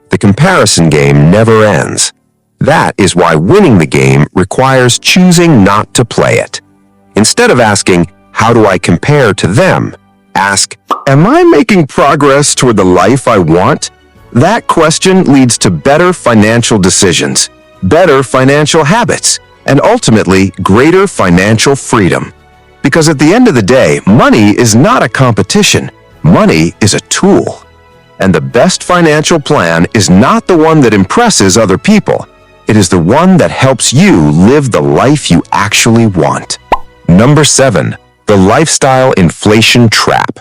The comparison game never ends. That is why winning the game requires choosing not to play it. Instead of asking, "How do I compare to them?" ask, "Am I making progress toward the life I want?" That question leads to better financial decisions, better financial habits, and ultimately greater financial freedom. Because at the end of the day, money is not a competition. Money is a tool. And the best financial plan is not the one that impresses other people. It is the one that helps you live the life you actually want. Number 7. The lifestyle inflation trap.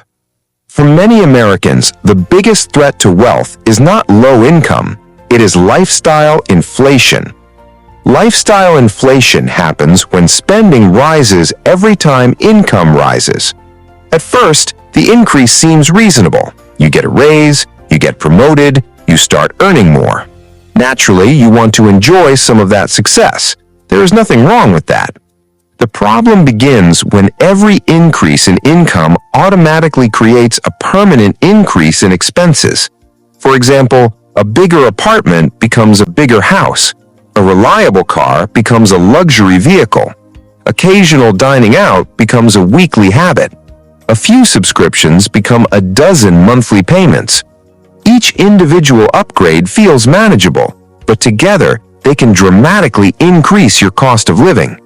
For many Americans, the biggest threat to wealth is not low income, it is lifestyle inflation. Lifestyle inflation happens when spending rises every time income rises. At first, the increase seems reasonable. You get a raise, you get promoted, you start earning more. Naturally, you want to enjoy some of that success. There is nothing wrong with that. The problem begins when every increase in income automatically creates a permanent increase in expenses. For example, a bigger apartment becomes a bigger house. A reliable car becomes a luxury vehicle. Occasional dining out becomes a weekly habit. A few subscriptions become a dozen monthly payments. Each individual upgrade feels manageable, but together they can dramatically increase your cost of living.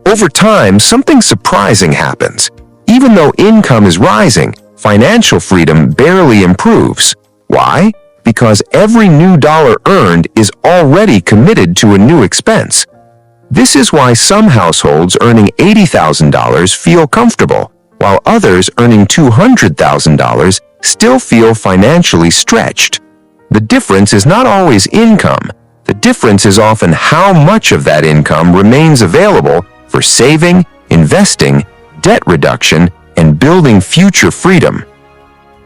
Over time, something surprising happens. Even though income is rising, financial freedom barely improves. Why? Because every new dollar earned is already committed to a new expense. This is why some households earning $80,000 feel comfortable, while others earning $200,000 still feel financially stretched. The difference is not always income. The difference is often how much of that income remains available for saving, investing, debt reduction, and building future freedom.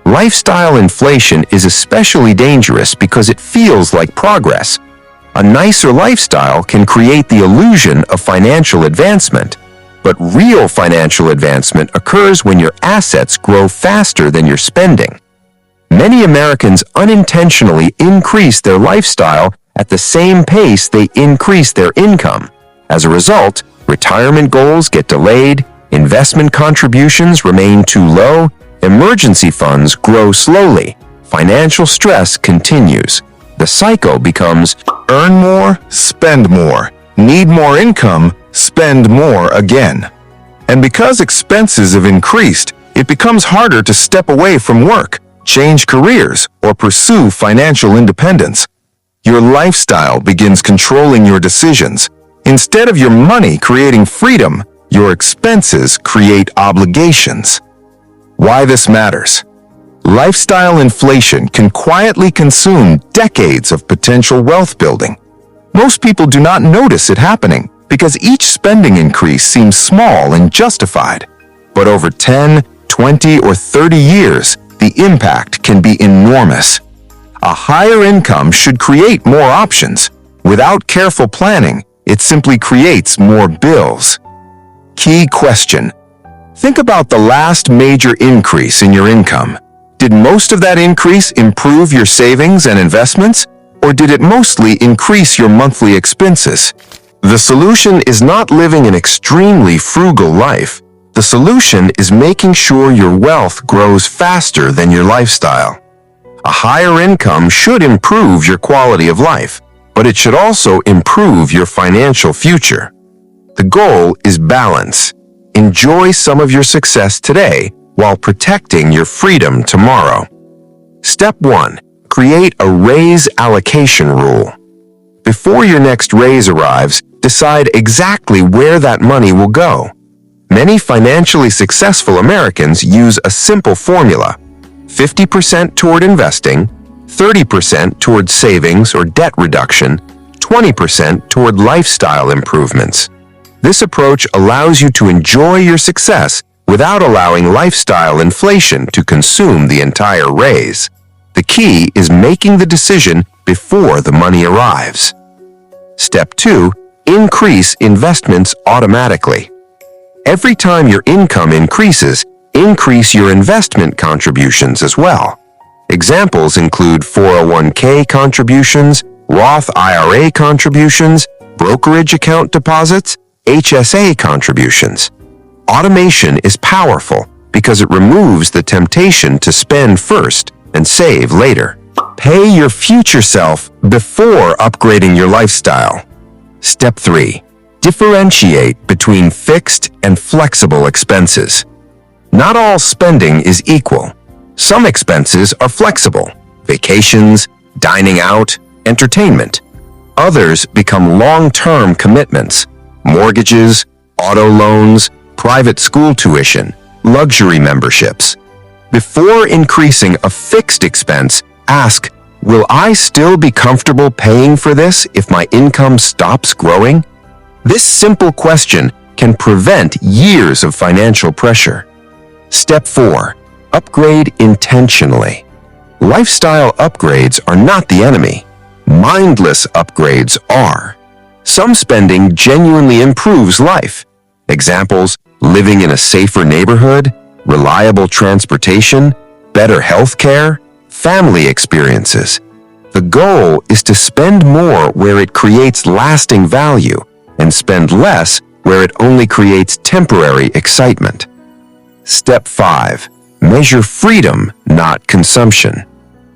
Lifestyle inflation is especially dangerous because it feels like progress. A nicer lifestyle can create the illusion of financial advancement, but real financial advancement occurs when your assets grow faster than your spending. Many Americans unintentionally increase their lifestyle at the same pace they increase their income. As a result, retirement goals get delayed, investment contributions remain too low, emergency funds grow slowly, financial stress continues. The cycle becomes earn more, spend more, need more income, spend more again. And because expenses have increased, it becomes harder to step away from work, change careers, or pursue financial independence. Your lifestyle begins controlling your decisions. Instead of your money creating freedom, your expenses create obligations. Why this matters? Lifestyle inflation can quietly consume decades of potential wealth building. Most people do not notice it happening because each spending increase seems small and justified. But over 10, 20, or 30 years, the impact can be enormous. A higher income should create more options. Without careful planning, it simply creates more bills. Key question. Think about the last major increase in your income. Did most of that increase improve your savings and investments, or did it mostly increase your monthly expenses? The solution is not living an extremely frugal life. The solution is making sure your wealth grows faster than your lifestyle. A higher income should improve your quality of life, but it should also improve your financial future. The goal is balance. Enjoy some of your success today while protecting your freedom tomorrow. Step 1. create a raise allocation rule. Before your next raise arrives, decide exactly where that money will go. Many financially successful Americans use a simple formula: 50% toward investing, 30% toward savings or debt reduction, 20% toward lifestyle improvements. This approach allows you to enjoy your success without allowing lifestyle inflation to consume the entire raise. The key is making the decision before the money arrives. Step 2. Increase investments automatically. Every time your income increases, increase your investment contributions as well. Examples include 401k contributions, Roth IRA contributions, brokerage account deposits, HSA contributions. Automation is powerful because it removes the temptation to spend first and save later. Pay your future self before upgrading your lifestyle. Step 3. Differentiate between fixed and flexible expenses. Not all spending is equal. Some expenses are flexible: vacations, dining out, entertainment. Others become long-term commitments: mortgages, auto loans, private school tuition, luxury memberships. Before increasing a fixed expense, ask, will I still be comfortable paying for this if my income stops growing? This simple question can prevent years of financial pressure. Step 4. Upgrade intentionally. Lifestyle upgrades are not the enemy. Mindless upgrades are. Some spending genuinely improves life. Examples: living in a safer neighborhood, reliable transportation, better health care, family experiences. The goal is to spend more where it creates lasting value and spend less where it only creates temporary excitement. Step 5. Measure freedom, not consumption.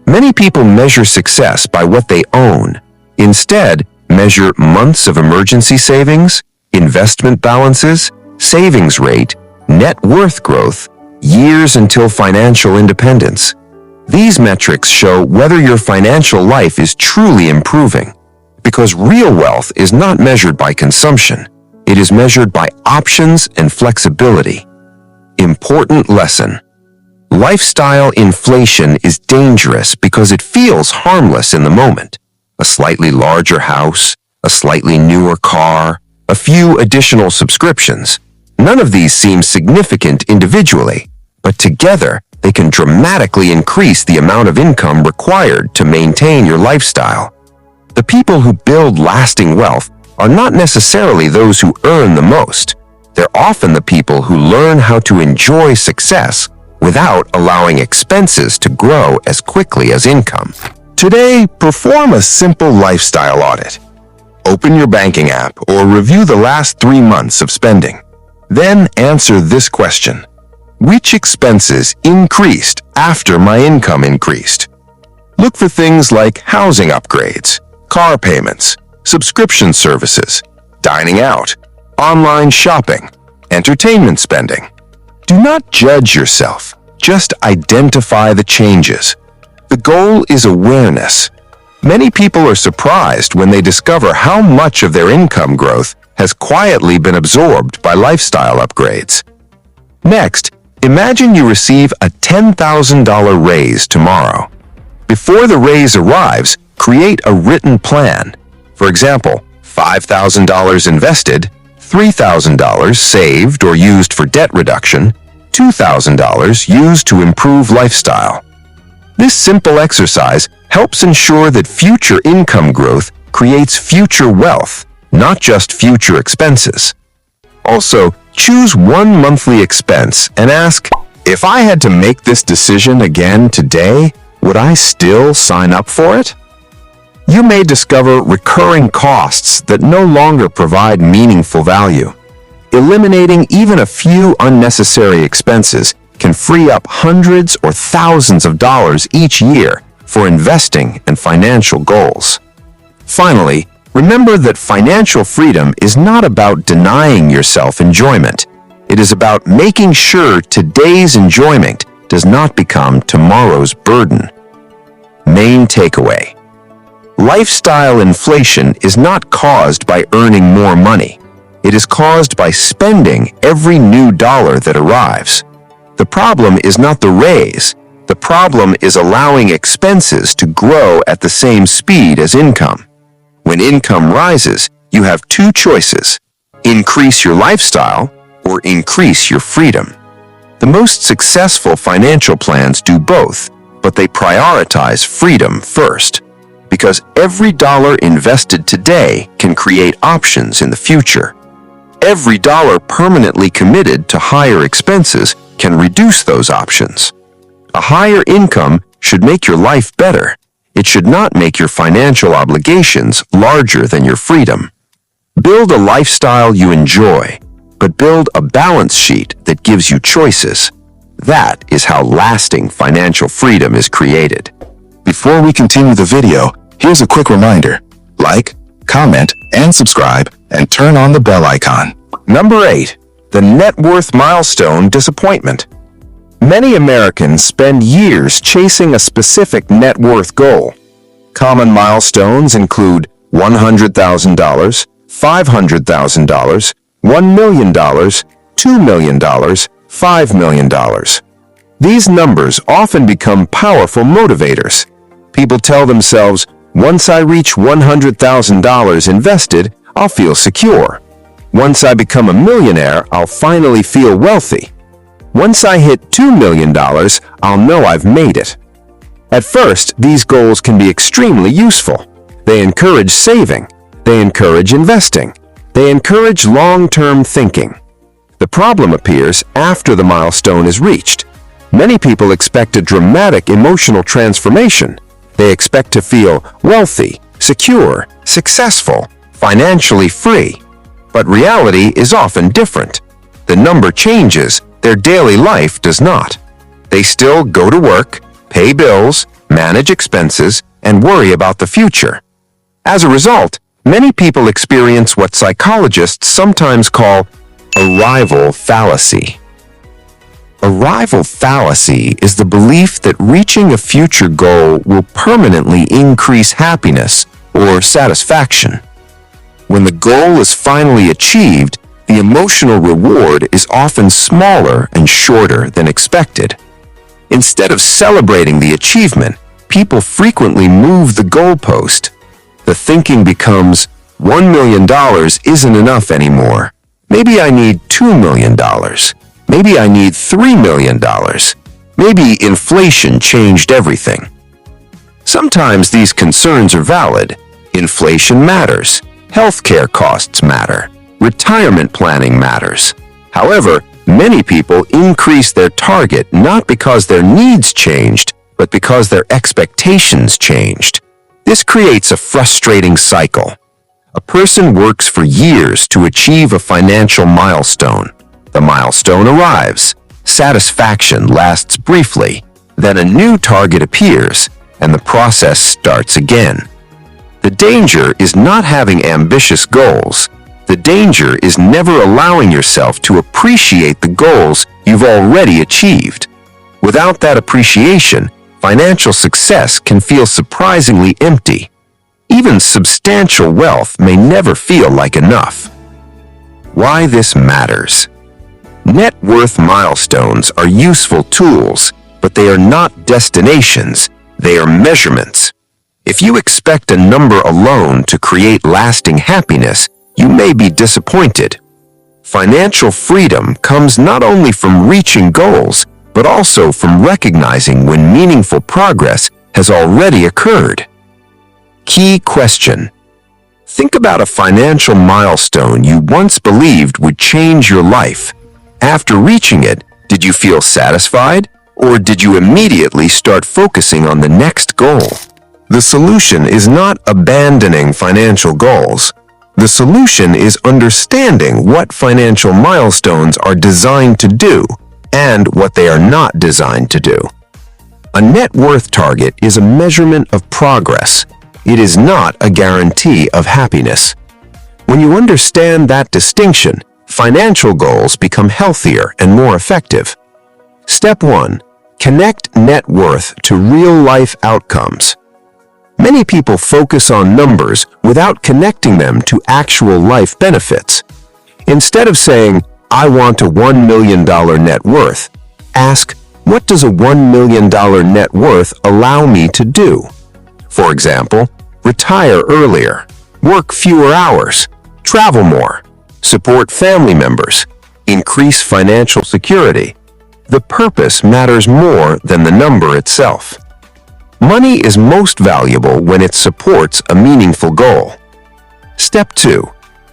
Many people measure success by what they own. Instead, measure months of emergency savings, investment balances, savings rate, net worth growth, years until financial independence. These metrics show whether your financial life is truly improving, because real wealth is not measured by consumption. It is measured by options and flexibility. Important lesson. Lifestyle inflation is dangerous because it feels harmless in the moment. A slightly larger house, a slightly newer car, a few additional subscriptions. None of these seem significant individually, but together they can dramatically increase the amount of income required to maintain your lifestyle. The people who build lasting wealth are not necessarily those who earn the most. They're often the people who learn how to enjoy success without allowing expenses to grow as quickly as income. Today, perform a simple lifestyle audit. Open your banking app or review the last 3 months of spending. Then answer this question: which expenses increased after my income increased? Look for things like housing upgrades, car payments, subscription services, dining out, online shopping, entertainment spending. Do not judge yourself, just identify the changes. The goal is awareness. Many people are surprised when they discover how much of their income growth has quietly been absorbed by lifestyle upgrades. Next, imagine you receive a $10,000 raise tomorrow. Before the raise arrives, create a written plan. For example, $5,000 invested, $3,000 saved or used for debt reduction, $2,000 used to improve lifestyle. This simple exercise helps ensure that future income growth creates future wealth, not just future expenses. Also, choose one monthly expense and ask, if I had to make this decision again today, would I still sign up for it? You may discover recurring costs that no longer provide meaningful value. Eliminating even a few unnecessary expenses can free up hundreds or thousands of dollars each year for investing and financial goals. Finally, remember that financial freedom is not about denying yourself enjoyment. It is about making sure today's enjoyment does not become tomorrow's burden. Main takeaway. Lifestyle inflation is not caused by earning more money. It is caused by spending every new dollar that arrives. The problem is not the raise. The problem is allowing expenses to grow at the same speed as income. When income rises, you have two choices: increase your lifestyle or increase your freedom. The most successful financial plans do both, but they prioritize freedom first, because every dollar invested today can create options in the future. Every dollar permanently committed to higher expenses can reduce those options. A higher income should make your life better. It should not make your financial obligations larger than your freedom. Build a lifestyle you enjoy, but build a balance sheet that gives you choices. That is how lasting financial freedom is created. Before we continue the video, here's a quick reminder. Like, comment, and subscribe, and turn on the bell icon. Number 8. The net worth milestone disappointment. Many Americans spend years chasing a specific net worth goal. Common milestones include $100,000, $500,000, $1 million, $2 million, $5 million. These numbers often become powerful motivators. People tell themselves, once I reach $100,000 invested, I'll feel secure. Once I become a millionaire, I'll finally feel wealthy. Once I hit $2 million, I'll know I've made it. At first, these goals can be extremely useful. They encourage saving. They encourage investing. They encourage long-term thinking. The problem appears after the milestone is reached. Many people expect a dramatic emotional transformation. They expect to feel wealthy, secure, successful, financially free. But reality is often different. The number changes, their daily life does not. They still go to work, pay bills, manage expenses, and worry about the future. As a result, many people experience what psychologists sometimes call arrival fallacy. Arrival fallacy is the belief that reaching a future goal will permanently increase happiness or satisfaction. When the goal is finally achieved, the emotional reward is often smaller and shorter than expected. Instead of celebrating the achievement, people frequently move the goalpost. The thinking becomes, $1 million isn't enough anymore. Maybe I need $2 million. Maybe I need $3 million. Maybe inflation changed everything. Sometimes these concerns are valid. Inflation matters. Healthcare costs matter. Retirement planning matters. However, many people increase their target not because their needs changed, but because their expectations changed. This creates a frustrating cycle. A person works for years to achieve a financial milestone. The milestone arrives. Satisfaction lasts briefly. Then a new target appears, and the process starts again. The danger is not having ambitious goals. The danger is never allowing yourself to appreciate the goals you've already achieved. Without that appreciation, financial success can feel surprisingly empty. Even substantial wealth may never feel like enough. Why this matters? Net worth milestones are useful tools, but they are not destinations, they are measurements. If you expect a number alone to create lasting happiness, you may be disappointed. Financial freedom comes not only from reaching goals, but also from recognizing when meaningful progress has already occurred. Key question. Think about a financial milestone you once believed would change your life. After reaching it, did you feel satisfied, or did you immediately start focusing on the next goal? The solution is not abandoning financial goals. The solution is understanding what financial milestones are designed to do and what they are not designed to do. A net worth target is a measurement of progress. It is not a guarantee of happiness. When you understand that distinction, financial goals become healthier and more effective. Step 1. Connect net worth to real-life outcomes. Many people focus on numbers without connecting them to actual life benefits. Instead of saying, "I want a $1 million net worth," ask, "What does a $1 million net worth allow me to do?" For example, retire earlier, work fewer hours, travel more, support family members, increase financial security. The purpose matters more than the number itself. Money is most valuable when it supports a meaningful goal. Step 2.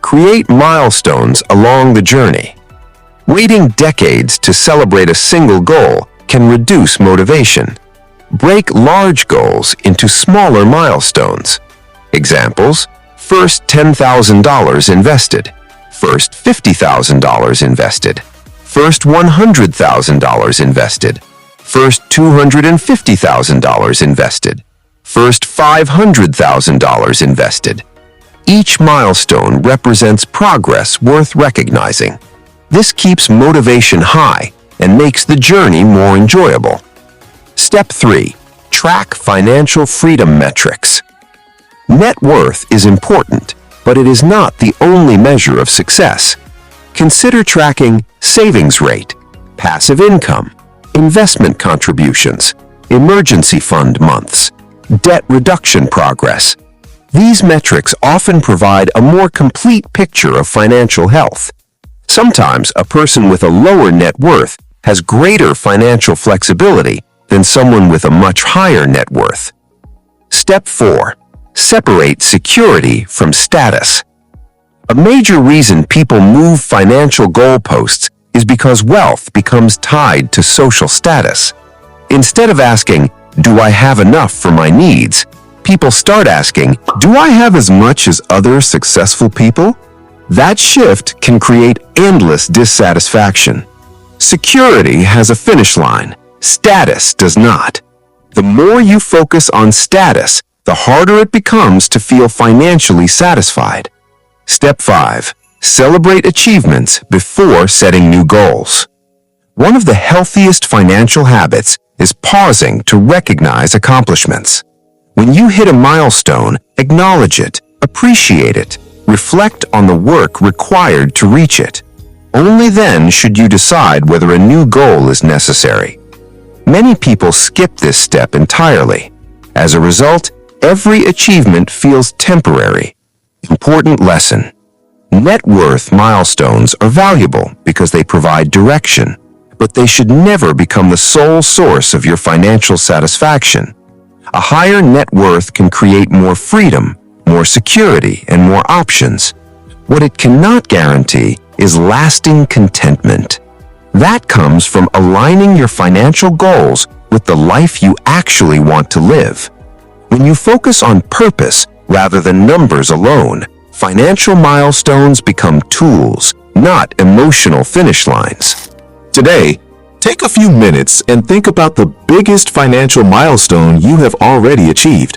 Create milestones along the journey. Waiting decades to celebrate a single goal can reduce motivation. Break large goals into smaller milestones. Examples: first $10,000 invested, first $50,000 invested, first $100,000 invested, first $250,000 invested, first $500,000 invested. Each milestone represents progress worth recognizing. This keeps motivation high and makes the journey more enjoyable. Step 3. Track financial freedom metrics. Net worth is important, but it is not the only measure of success. Consider tracking savings rate, passive income, investment contributions, emergency fund months, debt reduction progress. These metrics often provide a more complete picture of financial health. Sometimes a person with a lower net worth has greater financial flexibility than someone with a much higher net worth. Step 4. Separate security from status. A major reason people move financial goalposts is because wealth becomes tied to social status. Instead of asking, "Do I have enough for my needs?" people start asking, "Do I have as much as other successful people?" That shift can create endless dissatisfaction. Security has a finish line. Status does not. The more you focus on status, the harder it becomes to feel financially satisfied. Step 5. Celebrate achievements before setting new goals. One of the healthiest financial habits is pausing to recognize accomplishments. When you hit a milestone, acknowledge it, appreciate it, reflect on the work required to reach it. Only then should you decide whether a new goal is necessary. Many people skip this step entirely. As a result, every achievement feels temporary. Important lesson. Net worth milestones are valuable because they provide direction, but they should never become the sole source of your financial satisfaction. A higher net worth can create more freedom, more security, and more options. What it cannot guarantee is lasting contentment. That comes from aligning your financial goals with the life you actually want to live. When you focus on purpose rather than numbers alone, financial milestones become tools, not emotional finish lines. Today, take a few minutes and think about the biggest financial milestone you have already achieved.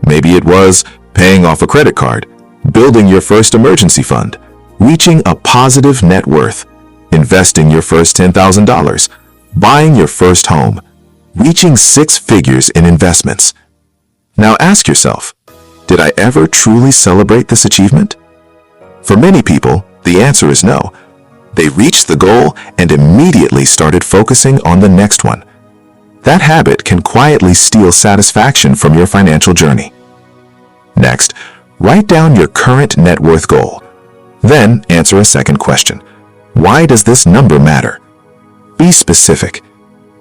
Maybe it was paying off a credit card, building your first emergency fund, reaching a positive net worth, investing your first $10,000, buying your first home, reaching 6 figures in investments. Now ask yourself, did I ever truly celebrate this achievement? For many people, the answer is no. They reached the goal and immediately started focusing on the next one. That habit can quietly steal satisfaction from your financial journey. Next, write down your current net worth goal. Then answer a second question. Why does this number matter? Be specific.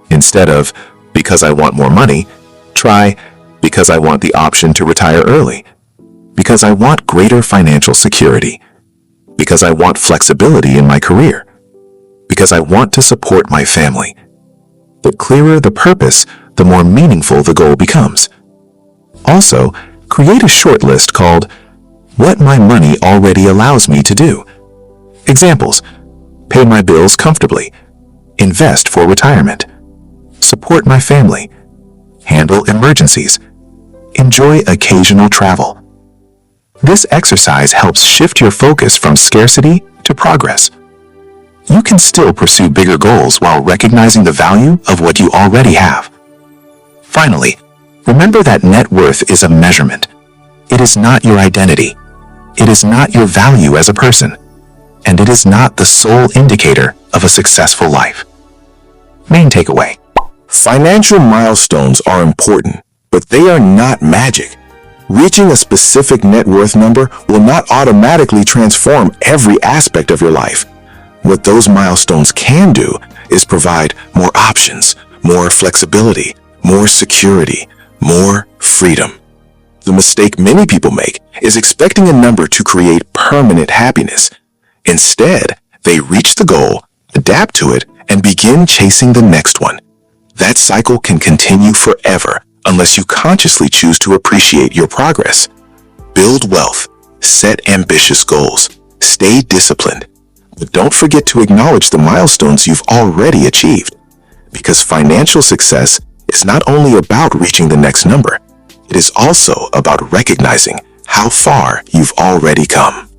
Instead of, "Because I want more money," try, "Because I want the option to retire early." "Because I want greater financial security." "Because I want flexibility in my career." "Because I want to support my family." The clearer the purpose, the more meaningful the goal becomes. Also, create a short list called "What my money already allows me to do." Examples: pay my bills comfortably, invest for retirement, support my family, handle emergencies, enjoy occasional travel. This exercise helps shift your focus from scarcity to progress. you can still pursue bigger goals while recognizing the value of what you already have. Finally, remember that net worth is a measurement. It is not your identity. It is not your value as a person. And it is not the sole indicator of a successful life. Main takeaway. Financial milestones are important, but they are not magic. Reaching a specific net worth number will not automatically transform every aspect of your life. What those milestones can do is provide more options, more flexibility, more security, more freedom. The mistake many people make is expecting a number to create permanent happiness. Instead, they reach the goal, adapt to it, and begin chasing the next one. That cycle can continue forever unless you consciously choose to appreciate your progress. Build wealth, set ambitious goals, stay disciplined, but don't forget to acknowledge the milestones you've already achieved. Because financial success is not only about reaching the next number, it is also about recognizing how far you've already come.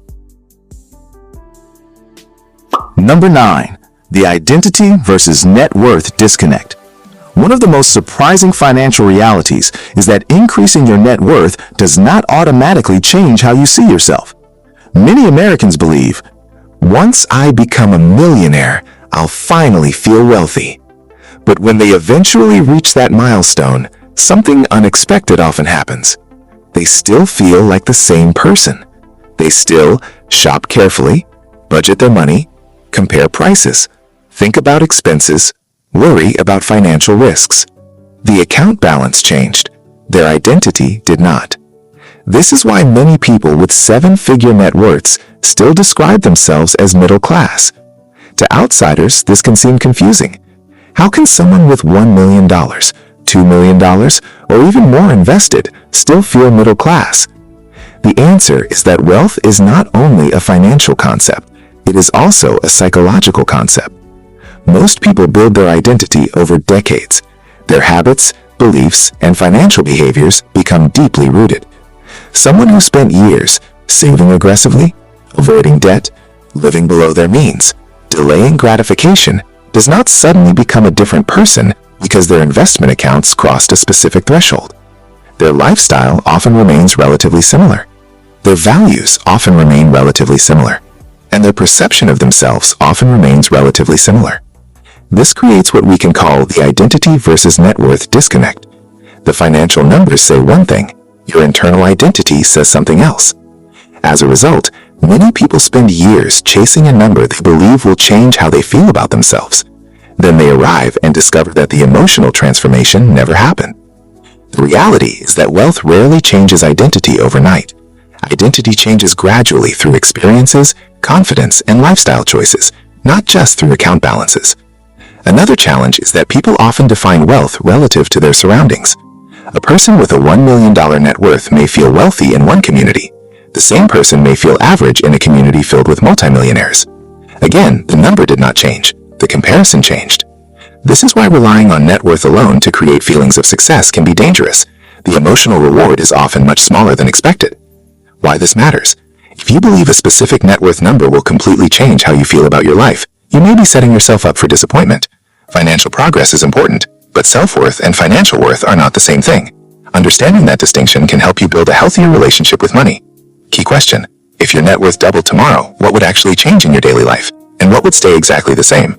Number 9. The identity versus net worth disconnect. One of the most surprising financial realities is that increasing your net worth does not automatically change how you see yourself. Many Americans believe, once I become a millionaire, I'll finally feel wealthy. But when they eventually reach that milestone, something unexpected often happens. They still feel like the same person. They still shop carefully, budget their money, compare prices, think about expenses, worry about financial risks. The account balance changed. Their identity did not. This is why many people with 7-figure net worths still describe themselves as middle class. To outsiders, this can seem confusing. How can someone with $1 million, $2 million, or even more invested still feel middle class? The answer is that wealth is not only a financial concept, it is also a psychological concept. Most people build their identity over decades. Their habits, beliefs, and financial behaviors become deeply rooted. Someone who spent years saving aggressively, avoiding debt, living below their means, delaying gratification, does not suddenly become a different person because their investment accounts crossed a specific threshold. Their lifestyle often remains relatively similar. Their values often remain relatively similar. And their perception of themselves often remains relatively similar. This creates what we can call the identity versus net worth disconnect. The financial numbers say one thing, your internal identity says something else. As a result, many people spend years chasing a number they believe will change how they feel about themselves. Then they arrive and discover that the emotional transformation never happened. The reality is that wealth rarely changes identity overnight. Identity changes gradually through experiences, confidence, and lifestyle choices, not just through account balances. Another challenge is that people often define wealth relative to their surroundings. A person with a $1 million net worth may feel wealthy in one community. The same person may feel average in a community filled with multimillionaires. Again, the number did not change. The comparison changed. This is why relying on net worth alone to create feelings of success can be dangerous. The emotional reward is often much smaller than expected. Why this matters? If you believe a specific net worth number will completely change how you feel about your life, you may be setting yourself up for disappointment. Financial progress is important, but self-worth and financial worth are not the same thing. Understanding that distinction can help you build a healthier relationship with money. Key question: if your net worth doubled tomorrow, what would actually change in your daily life? And what would stay exactly the same?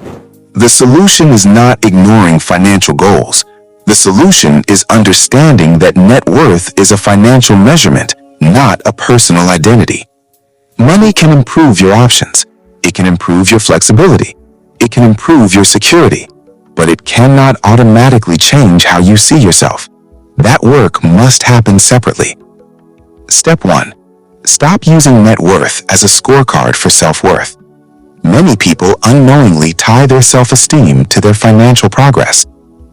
The solution is not ignoring financial goals. The solution is understanding that net worth is a financial measurement, not a personal identity. Money can improve your options. It can improve your flexibility. It can improve your security. But it cannot automatically change how you see yourself. That work must happen separately. Step 1. Stop using net worth as a scorecard for self-worth. Many people unknowingly tie their self-esteem to their financial progress.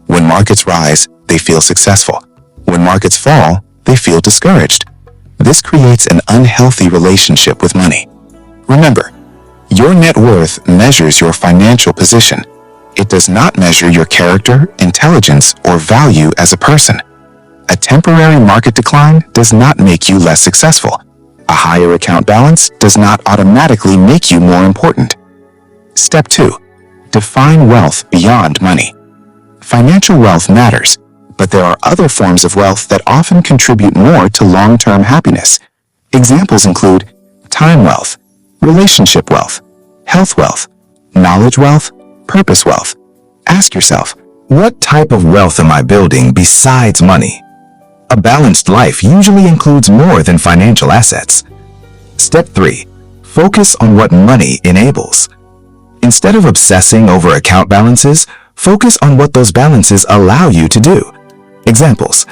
When markets rise, they feel successful. When markets fall, they feel discouraged. This creates an unhealthy relationship with money. Remember, your net worth measures your financial position. It does not measure your character, intelligence, or value as a person. A temporary market decline does not make you less successful. A higher account balance does not automatically make you more important. Step 2. Define wealth beyond money. Financial wealth matters, but there are other forms of wealth that often contribute more to long-term happiness. Examples include time wealth, relationship wealth, health wealth, knowledge wealth, purpose wealth. Ask yourself, what type of wealth am I building besides money? A balanced life usually includes more than financial assets. Step 3. Focus on what money enables. Instead of obsessing over account balances, focus on what those balances allow you to do. Examples: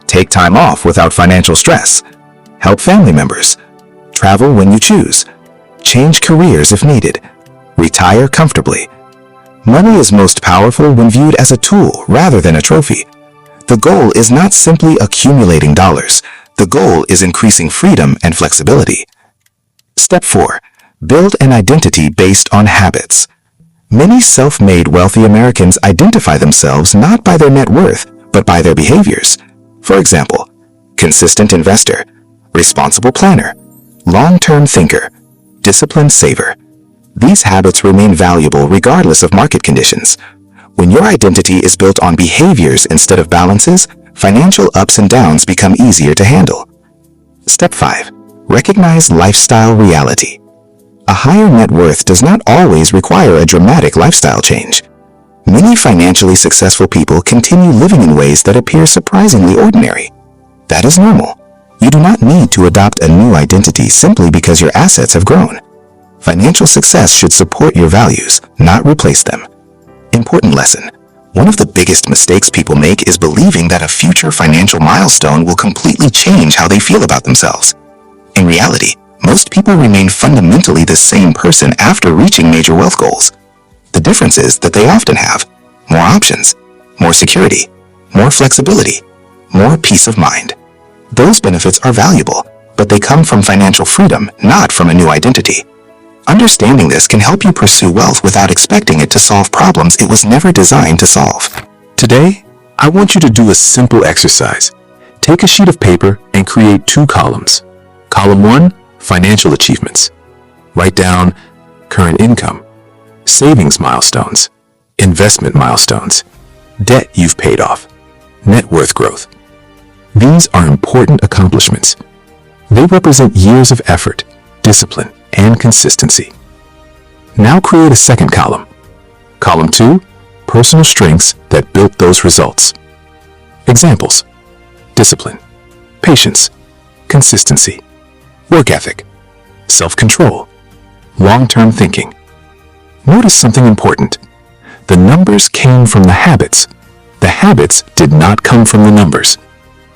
take time off without financial stress, help family members, travel when you choose, change careers if needed, retire comfortably. Money is most powerful when viewed as a tool rather than a trophy. The goal is not simply accumulating dollars. The goal is increasing freedom and flexibility. Step 4. Build an identity based on habits. Many self-made wealthy Americans identify themselves not by their net worth, but by their behaviors. For example, consistent investor, responsible planner, long-term thinker, disciplined saver. These habits remain valuable regardless of market conditions. When your identity is built on behaviors instead of balances, financial ups and downs become easier to handle. Step 5. Recognize lifestyle reality. A higher net worth does not always require a dramatic lifestyle change. Many financially successful people continue living in ways that appear surprisingly ordinary. That is normal. You do not need to adopt a new identity simply because your assets have grown. Financial success should support your values, not replace them. Important lesson. One of the biggest mistakes people make is believing that a future financial milestone will completely change how they feel about themselves. In reality, most people remain fundamentally the same person after reaching major wealth goals. The difference is that they often have more options, more security, more flexibility, more peace of mind. Those benefits are valuable, but they come from financial freedom, not from a new identity. Understanding this can help you pursue wealth without expecting it to solve problems it was never designed to solve. Today, I want you to do a simple exercise. Take a sheet of paper and create 2 columns. Column 1, financial achievements. Write down current income, savings milestones, investment milestones, debt you've paid off, net worth growth. These are important accomplishments. They represent years of effort, discipline, and consistency. Now create a second column. Column 2, personal strengths that built those results. Examples: discipline, patience, consistency, work ethic, self-control, long-term thinking. Notice something important. The numbers came from the habits. The habits did not come from the numbers.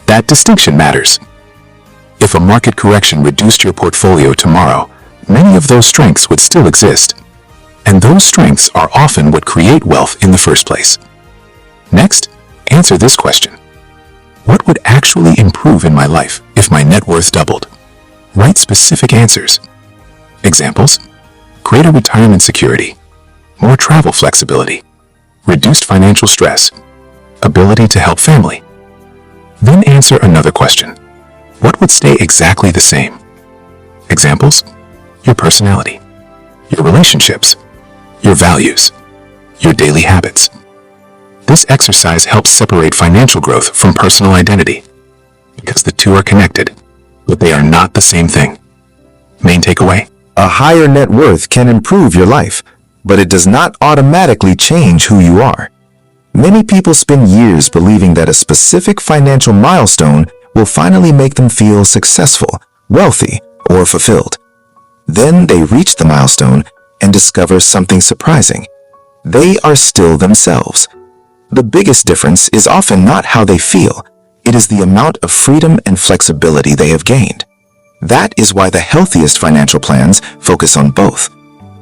That distinction matters. If a market correction reduced your portfolio tomorrow, many of those strengths would still exist. And those strengths are often what create wealth in the first place. Next, answer this question. What would actually improve in my life if my net worth doubled? Write specific answers. Examples: greater retirement security, more travel flexibility, reduced financial stress, ability to help family. Then answer another question. What would stay exactly the same? Examples: your personality, your relationships, your values, your daily habits. This exercise helps separate financial growth from personal identity, because the two are connected, but they are not the same thing. Main takeaway: A higher net worth can improve your life, but it does not automatically change who you are. Many people spend years believing that a specific financial milestone will finally make them feel successful, wealthy, or fulfilled. Then they reach the milestone and discover something surprising. They are still themselves. The biggest difference is often not how they feel. It is the amount of freedom and flexibility they have gained. That is why the healthiest financial plans focus on both: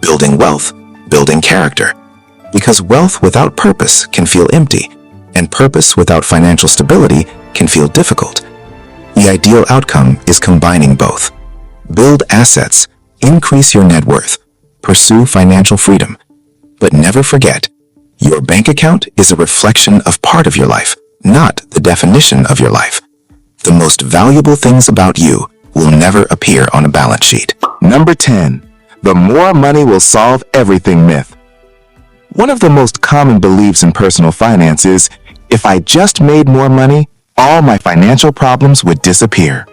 building wealth, building character. Because wealth without purpose can feel empty, and purpose without financial stability can feel difficult. The ideal outcome is combining both. Build assets, increase your net worth, pursue financial freedom. But never forget, your bank account is a reflection of part of your life, not the definition of your life. The most valuable things about you will never appear on a balance sheet. Number 10. the more money will solve everything myth. One of the most common beliefs in personal finance is, if I just made more money, all my financial problems would disappear.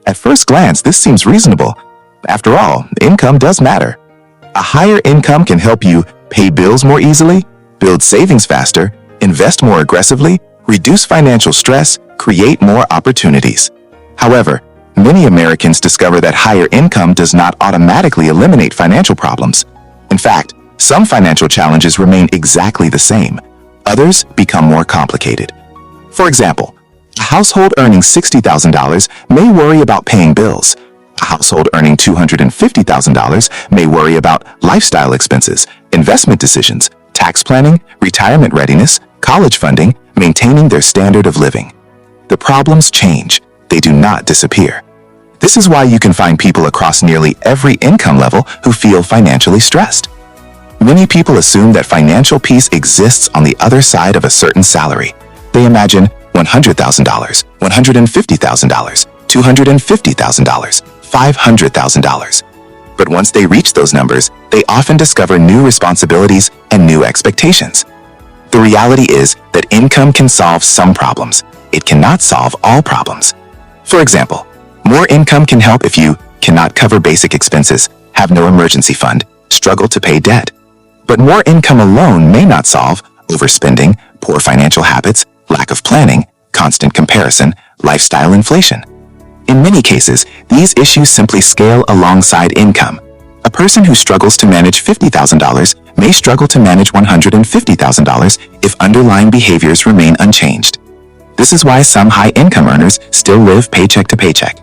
At first glance, this seems reasonable. After all, income does matter. A higher income can help you pay bills more easily, build savings faster, invest more aggressively, reduce financial stress, create more opportunities. However, many Americans discover that higher income does not automatically eliminate financial problems. In fact, some financial challenges remain exactly the same. Others become more complicated. For example, a household earning $60,000 may worry about paying bills. A household earning $250,000 may worry about lifestyle expenses, investment decisions, tax planning, retirement readiness, college funding, maintaining their standard of living. The problems change. They do not disappear. This is why you can find people across nearly every income level who feel financially stressed. Many people assume that financial peace exists on the other side of a certain salary. They imagine $100,000, $150,000, $250,000, $500,000. But once they reach those numbers, they often discover new responsibilities and new expectations. The reality is that income can solve some problems. It cannot solve all problems. For example, more income can help if you cannot cover basic expenses, have no emergency fund, struggle to pay debt. But more income alone may not solve overspending, poor financial habits, lack of planning, constant comparison, lifestyle inflation. In many cases, these issues simply scale alongside income. A person who struggles to manage $50,000 may struggle to manage $150,000 if underlying behaviors remain unchanged. This is why some high-income earners still live paycheck to paycheck.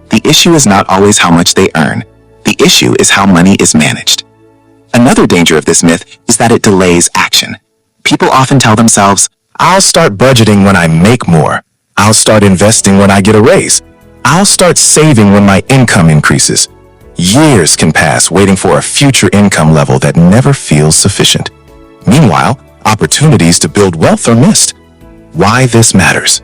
The issue is not always how much they earn. The issue is how money is managed. Another danger of this myth is that it delays action. People often tell themselves, I'll start budgeting when I make more. I'll start investing when I get a raise. I'll start saving when my income increases. Years can pass waiting for a future income level that never feels sufficient. Meanwhile, opportunities to build wealth are missed. Why this matters?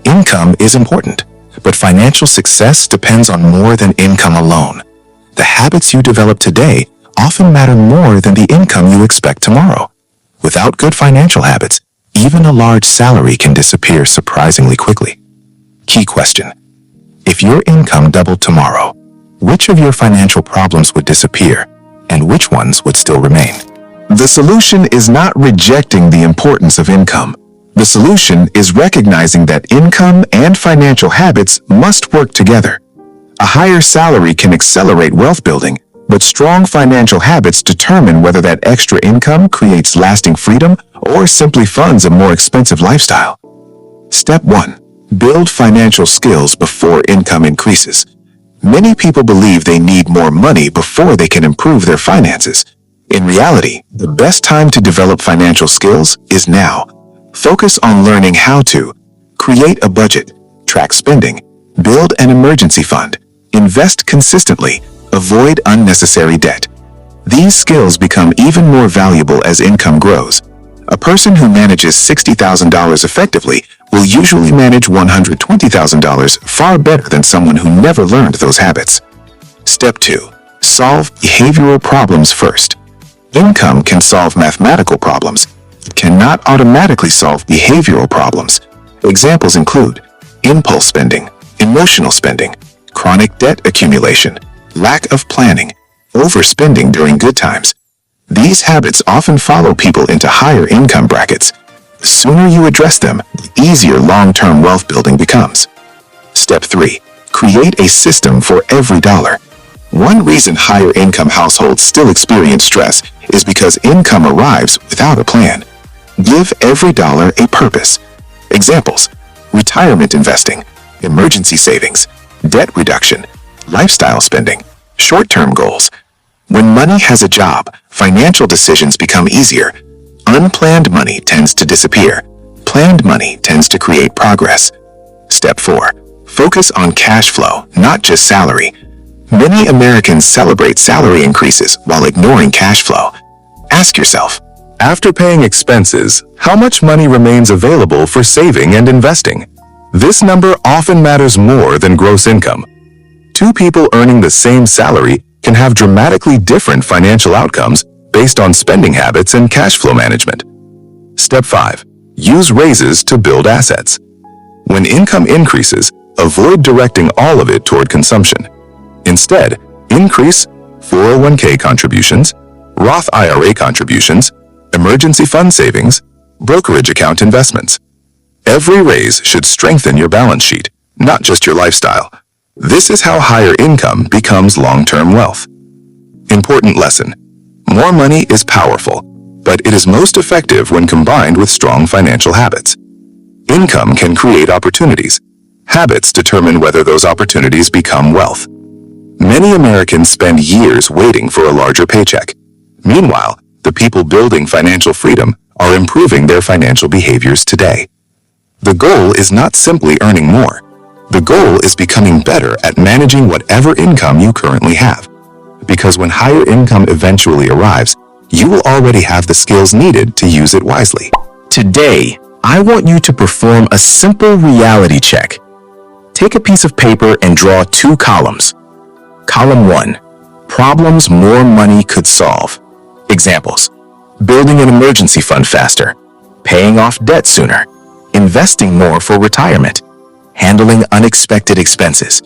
Income is important, but financial success depends on more than income alone. The habits you develop today often matter more than the income you expect tomorrow. Without good financial habits, even a large salary can disappear surprisingly quickly. Key question: if your income doubled tomorrow, which of your financial problems would disappear, and which ones would still remain? The solution is not rejecting the importance of income. The solution is recognizing that income and financial habits must work together. A higher salary can accelerate wealth building, but strong financial habits determine whether that extra income creates lasting freedom or simply funds a more expensive lifestyle. Step 1. Build financial skills before income increases. Many people believe they need more money before they can improve their finances. In reality, the best time to develop financial skills is now. Focus on learning how to create a budget, track spending, build an emergency fund, invest consistently, avoid unnecessary debt. These skills become even more valuable as income grows. A person who manages $60,000 effectively will usually manage $120,000 far better than someone who never learned those habits. Step 2. Solve behavioral problems first. Income can solve mathematical problems. It cannot automatically solve behavioral problems. Examples include impulse spending, emotional spending, chronic debt accumulation, lack of planning, overspending during good times. These habits often follow people into higher income brackets. The sooner you address them, the easier long-term wealth building becomes. Step 3. Create a system for every dollar. One reason higher income households still experience stress is because income arrives without a plan. Give every dollar a purpose. Examples: retirement investing, emergency savings, debt reduction, lifestyle spending, short-term goals. When money has a job, financial decisions become easier. Unplanned money tends to disappear. Planned money tends to create progress. Step 4. Focus on cash flow, not just salary. Many Americans celebrate salary increases while ignoring cash flow. Ask yourself, after paying expenses, how much money remains available for saving and investing? This number often matters more than gross income. Two people earning the same salary can have dramatically different financial outcomes based on spending habits and cash flow management. Step 5. Use raises to build assets. When income increases, avoid directing all of it toward consumption. Instead, increase 401k contributions, Roth IRA contributions, emergency fund savings, brokerage account investments. Every raise should strengthen your balance sheet, not just your lifestyle. This is how higher income becomes long-term wealth. Important lesson. More money is powerful, but it is most effective when combined with strong financial habits. Income can create opportunities. Habits determine whether those opportunities become wealth. Many Americans spend years waiting for a larger paycheck. Meanwhile, the people building financial freedom are improving their financial behaviors today. The goal is not simply earning more. The goal is becoming better at managing whatever income you currently have. Because when higher income eventually arrives, you will already have the skills needed to use it wisely. Today, I want you to perform a simple reality check. Take a piece of paper and draw 2 columns. Column 1. Problems more money could solve. Examples: building an emergency fund faster, paying off debt sooner, investing more for retirement, handling unexpected expenses,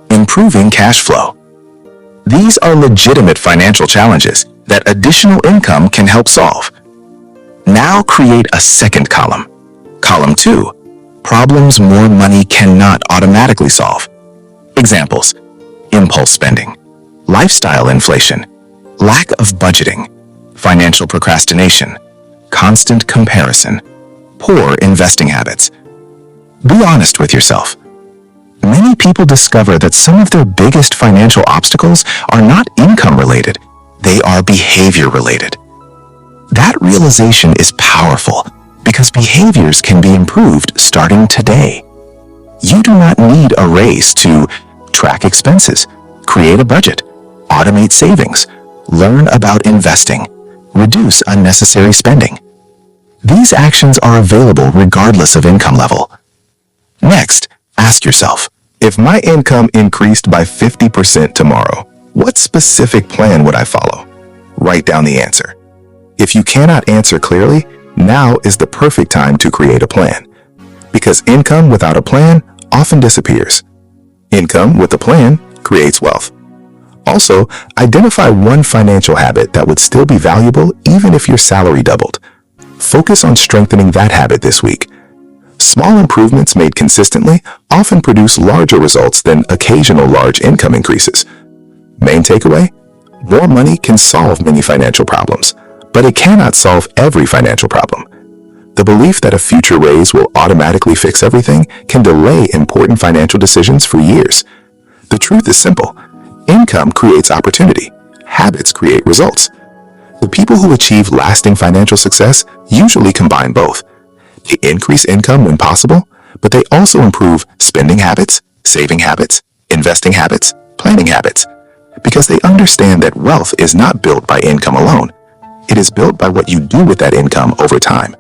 improving cash flow. These are legitimate financial challenges that additional income can help solve. Now create a second column. Column 2. Problems more money cannot automatically solve. Examples: impulse spending, lifestyle inflation, lack of budgeting, financial procrastination, constant comparison, poor investing habits. Be honest with yourself. Many people discover that some of their biggest financial obstacles are not income-related, they are behavior-related. That realization is powerful because behaviors can be improved starting today. You do not need a raise to track expenses, create a budget, automate savings, learn about investing, reduce unnecessary spending. These actions are available regardless of income level. Next, ask yourself, if my income increased by 50% tomorrow, what specific plan would I follow? Write down the answer. If you cannot answer clearly, now is the perfect time to create a plan. Because income without a plan often disappears. Income with a plan creates wealth. Also, identify one financial habit that would still be valuable even if your salary doubled. Focus on strengthening that habit this week. Small improvements made consistently often produce larger results than occasional large income increases. Main takeaway? More money can solve many financial problems, but it cannot solve every financial problem. The belief that a future raise will automatically fix everything can delay important financial decisions for years. The truth is simple. Income creates opportunity. Habits create results. The people who achieve lasting financial success usually combine both. They increase income when possible, but they also improve spending habits, saving habits, investing habits, planning habits, because they understand that wealth is not built by income alone. It is built by what you do with that income over time.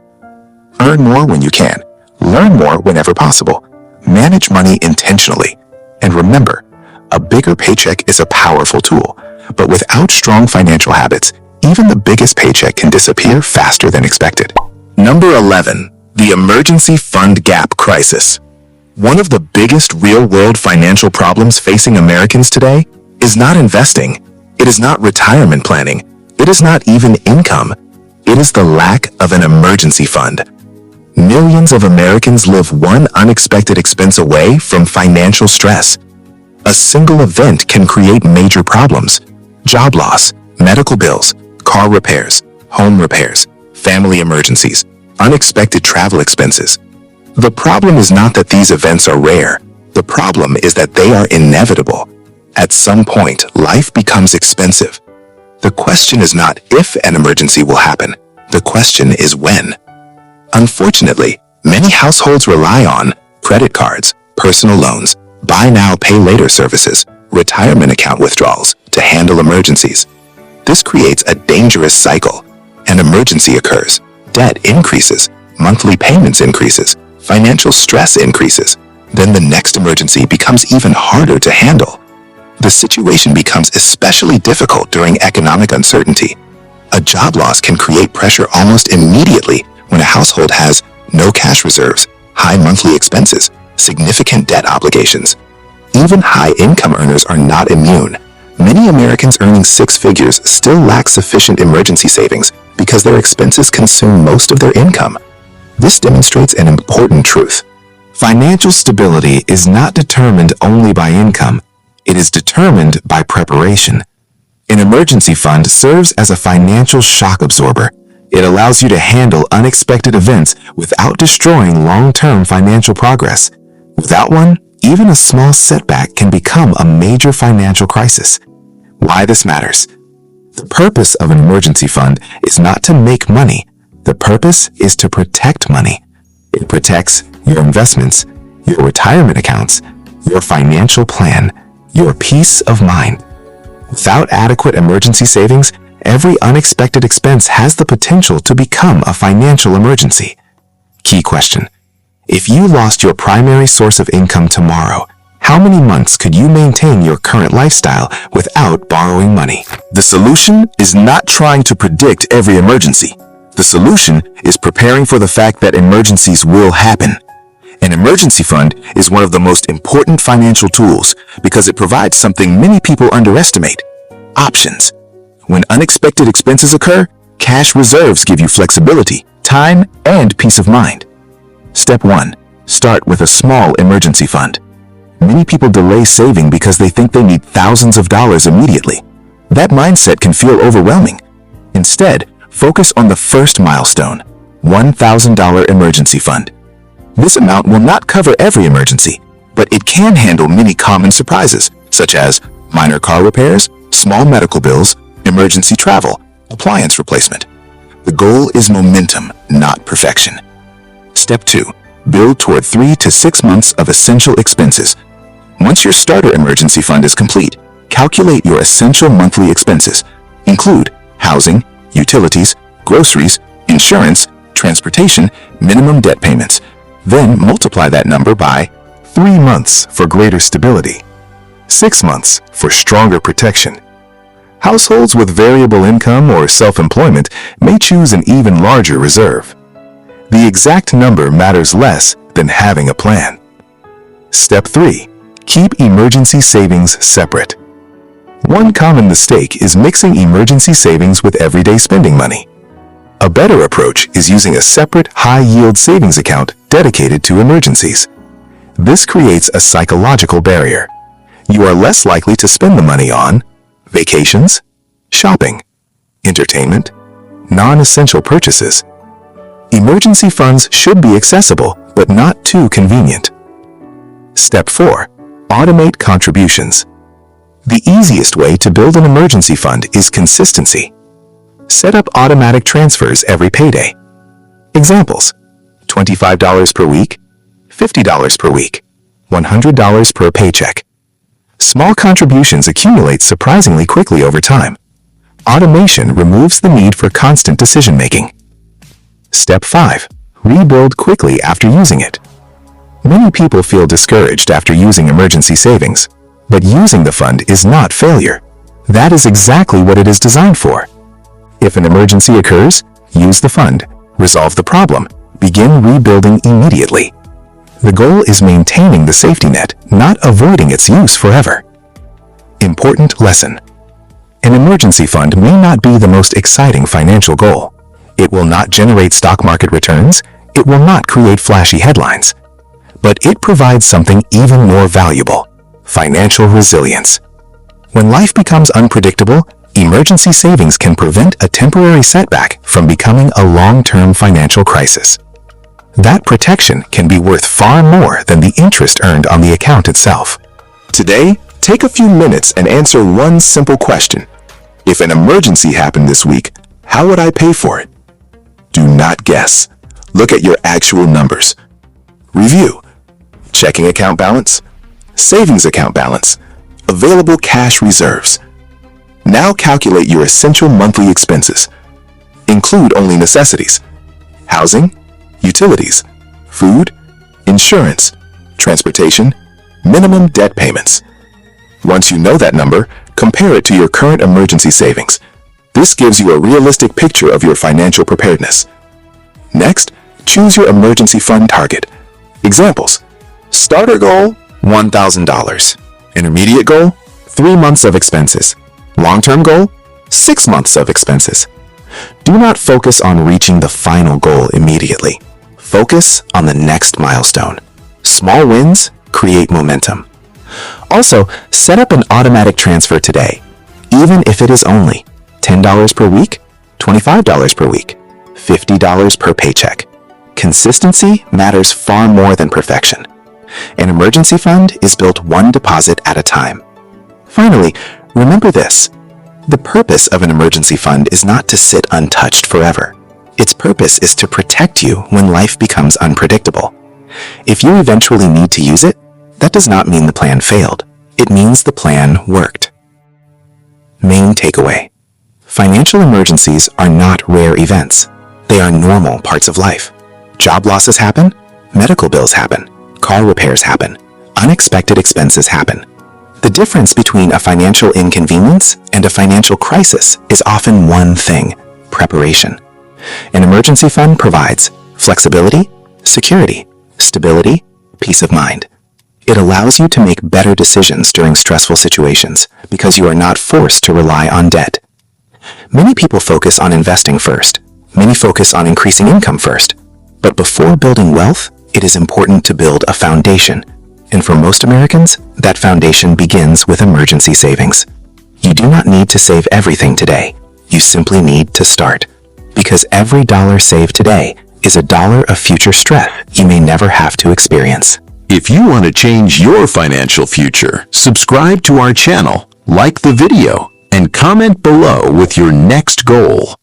Earn more when you can. Learn more whenever possible. Manage money intentionally. And remember, a bigger paycheck is a powerful tool, but without strong financial habits, even the biggest paycheck can disappear faster than expected. Number 11. The emergency fund gap crisis. One of the biggest real-world financial problems facing Americans today is not investing. It is not retirement planning. It is not even income. It is the lack of an emergency fund. Millions of Americans live one unexpected expense away from financial stress. A single event can create major problems: job loss, medical bills, car repairs, home repairs, family emergencies, unexpected travel expenses. The problem is not that these events are rare. The problem is that they are inevitable. At some point, life becomes expensive. The question is not if an emergency will happen. The question is when. Unfortunately, many households rely on credit cards, personal loans, buy now, pay later services, retirement account withdrawals to handle emergencies. This creates a dangerous cycle. An emergency occurs, debt increases, monthly payments increases, financial stress increases. Then the next emergency becomes even harder to handle. The situation becomes especially difficult during economic uncertainty. A job loss can create pressure almost immediately when a household has no cash reserves, high monthly expenses, significant debt obligations. Even high-income earners are not immune. Many Americans earning six figures still lack sufficient emergency savings because their expenses consume most of their income. This demonstrates an important truth. Financial stability is not determined only by income. It is determined by preparation. An emergency fund serves as a financial shock absorber. It allows you to handle unexpected events without destroying long-term financial progress. Without one, even a small setback can become a major financial crisis. Why this matters? The purpose of an emergency fund is not to make money. The purpose is to protect money. It protects your investments, your retirement accounts, your financial plan, your peace of mind. Without adequate emergency savings, every unexpected expense has the potential to become a financial emergency. Key question: if you lost your primary source of income tomorrow, how many months could you maintain your current lifestyle without borrowing money? The solution is not trying to predict every emergency. The solution is preparing for the fact that emergencies will happen. An emergency fund is one of the most important financial tools because it provides something many people underestimate: options. When unexpected expenses occur, cash reserves give you flexibility, time, and peace of mind. Step 1. Start with a small emergency fund. Many people delay saving because they think they need thousands of dollars immediately. That mindset can feel overwhelming. Instead, focus on the first milestone: $1,000 emergency fund. This amount will not cover every emergency, but it can handle many common surprises, such as minor car repairs, small medical bills, emergency travel, appliance replacement. The goal is momentum, not perfection. Step 2. Build toward 3 to 6 months of essential expenses. Once your starter emergency fund is complete, calculate your essential monthly expenses. Include housing, utilities, groceries, insurance, transportation, minimum debt payments. Then multiply that number by 3 months for greater stability, 6 months for stronger protection. Households with variable income or self-employment may choose an even larger reserve. The exact number matters less than having a plan. Step 3. Keep emergency savings separate. One common mistake is mixing emergency savings with everyday spending money. A better approach is using a separate high-yield savings account dedicated to emergencies. This creates a psychological barrier. You are less likely to spend the money on vacations, shopping, entertainment, non-essential purchases. Emergency funds should be accessible, but not too convenient. Step 4. Automate contributions. The easiest way to build an emergency fund is consistency. Set up automatic transfers every payday. Examples: $25 per week, $50 per week, $100 per paycheck. Small contributions accumulate surprisingly quickly over time. Automation removes the need for constant decision-making. Step 5. Rebuild quickly after using it. Many people feel discouraged after using emergency savings, but using the fund is not failure. That is exactly what it is designed for. If an emergency occurs, use the fund, resolve the problem, begin rebuilding immediately. The goal is maintaining the safety net, not avoiding its use forever. Important lesson: an emergency fund may not be the most exciting financial goal. It will not generate stock market returns. It will not create flashy headlines. But it provides something even more valuable: financial resilience. When life becomes unpredictable, emergency savings can prevent a temporary setback from becoming a long-term financial crisis. That protection can be worth far more than the interest earned on the account itself. Today, take a few minutes and answer one simple question. If an emergency happened this week, how would I pay for it? Do not guess. Look at your actual numbers. Review: checking account balance, savings account balance, available cash reserves. Now calculate your essential monthly expenses. Include only necessities: housing, utilities, food, insurance, transportation, minimum debt payments. Once you know that number, compare it to your current emergency savings. This gives you a realistic picture of your financial preparedness. Next, choose your emergency fund target. Examples: starter goal, $1,000. Intermediate goal, 3 months of expenses. Long-term goal, 6 months of expenses. Do not focus on reaching the final goal immediately. Focus on the next milestone. Small wins create momentum. Also, set up an automatic transfer today, even if it is only $10 per week, $25 per week, $50 per paycheck. Consistency matters far more than perfection. An emergency fund is built one deposit at a time. Finally, remember this. The purpose of an emergency fund is not to sit untouched forever. Its purpose is to protect you when life becomes unpredictable. If you eventually need to use it, that does not mean the plan failed. It means the plan worked. Main takeaway. Financial emergencies are not rare events. They are normal parts of life. Job losses happen, medical bills happen, car repairs happen, unexpected expenses happen. The difference between a financial inconvenience and a financial crisis is often one thing: preparation. An emergency fund provides flexibility, security, stability, peace of mind. It allows you to make better decisions during stressful situations because you are not forced to rely on debt. Many people focus on investing first. Many focus on increasing income first. But before building wealth, it is important to build a foundation. And for most Americans, that foundation begins with emergency savings. You do not need to save everything today. You simply need to start. Because every dollar saved today is a dollar of future stress you may never have to experience. If you want to change your financial future, subscribe to our channel, like the video, and comment below with your next goal.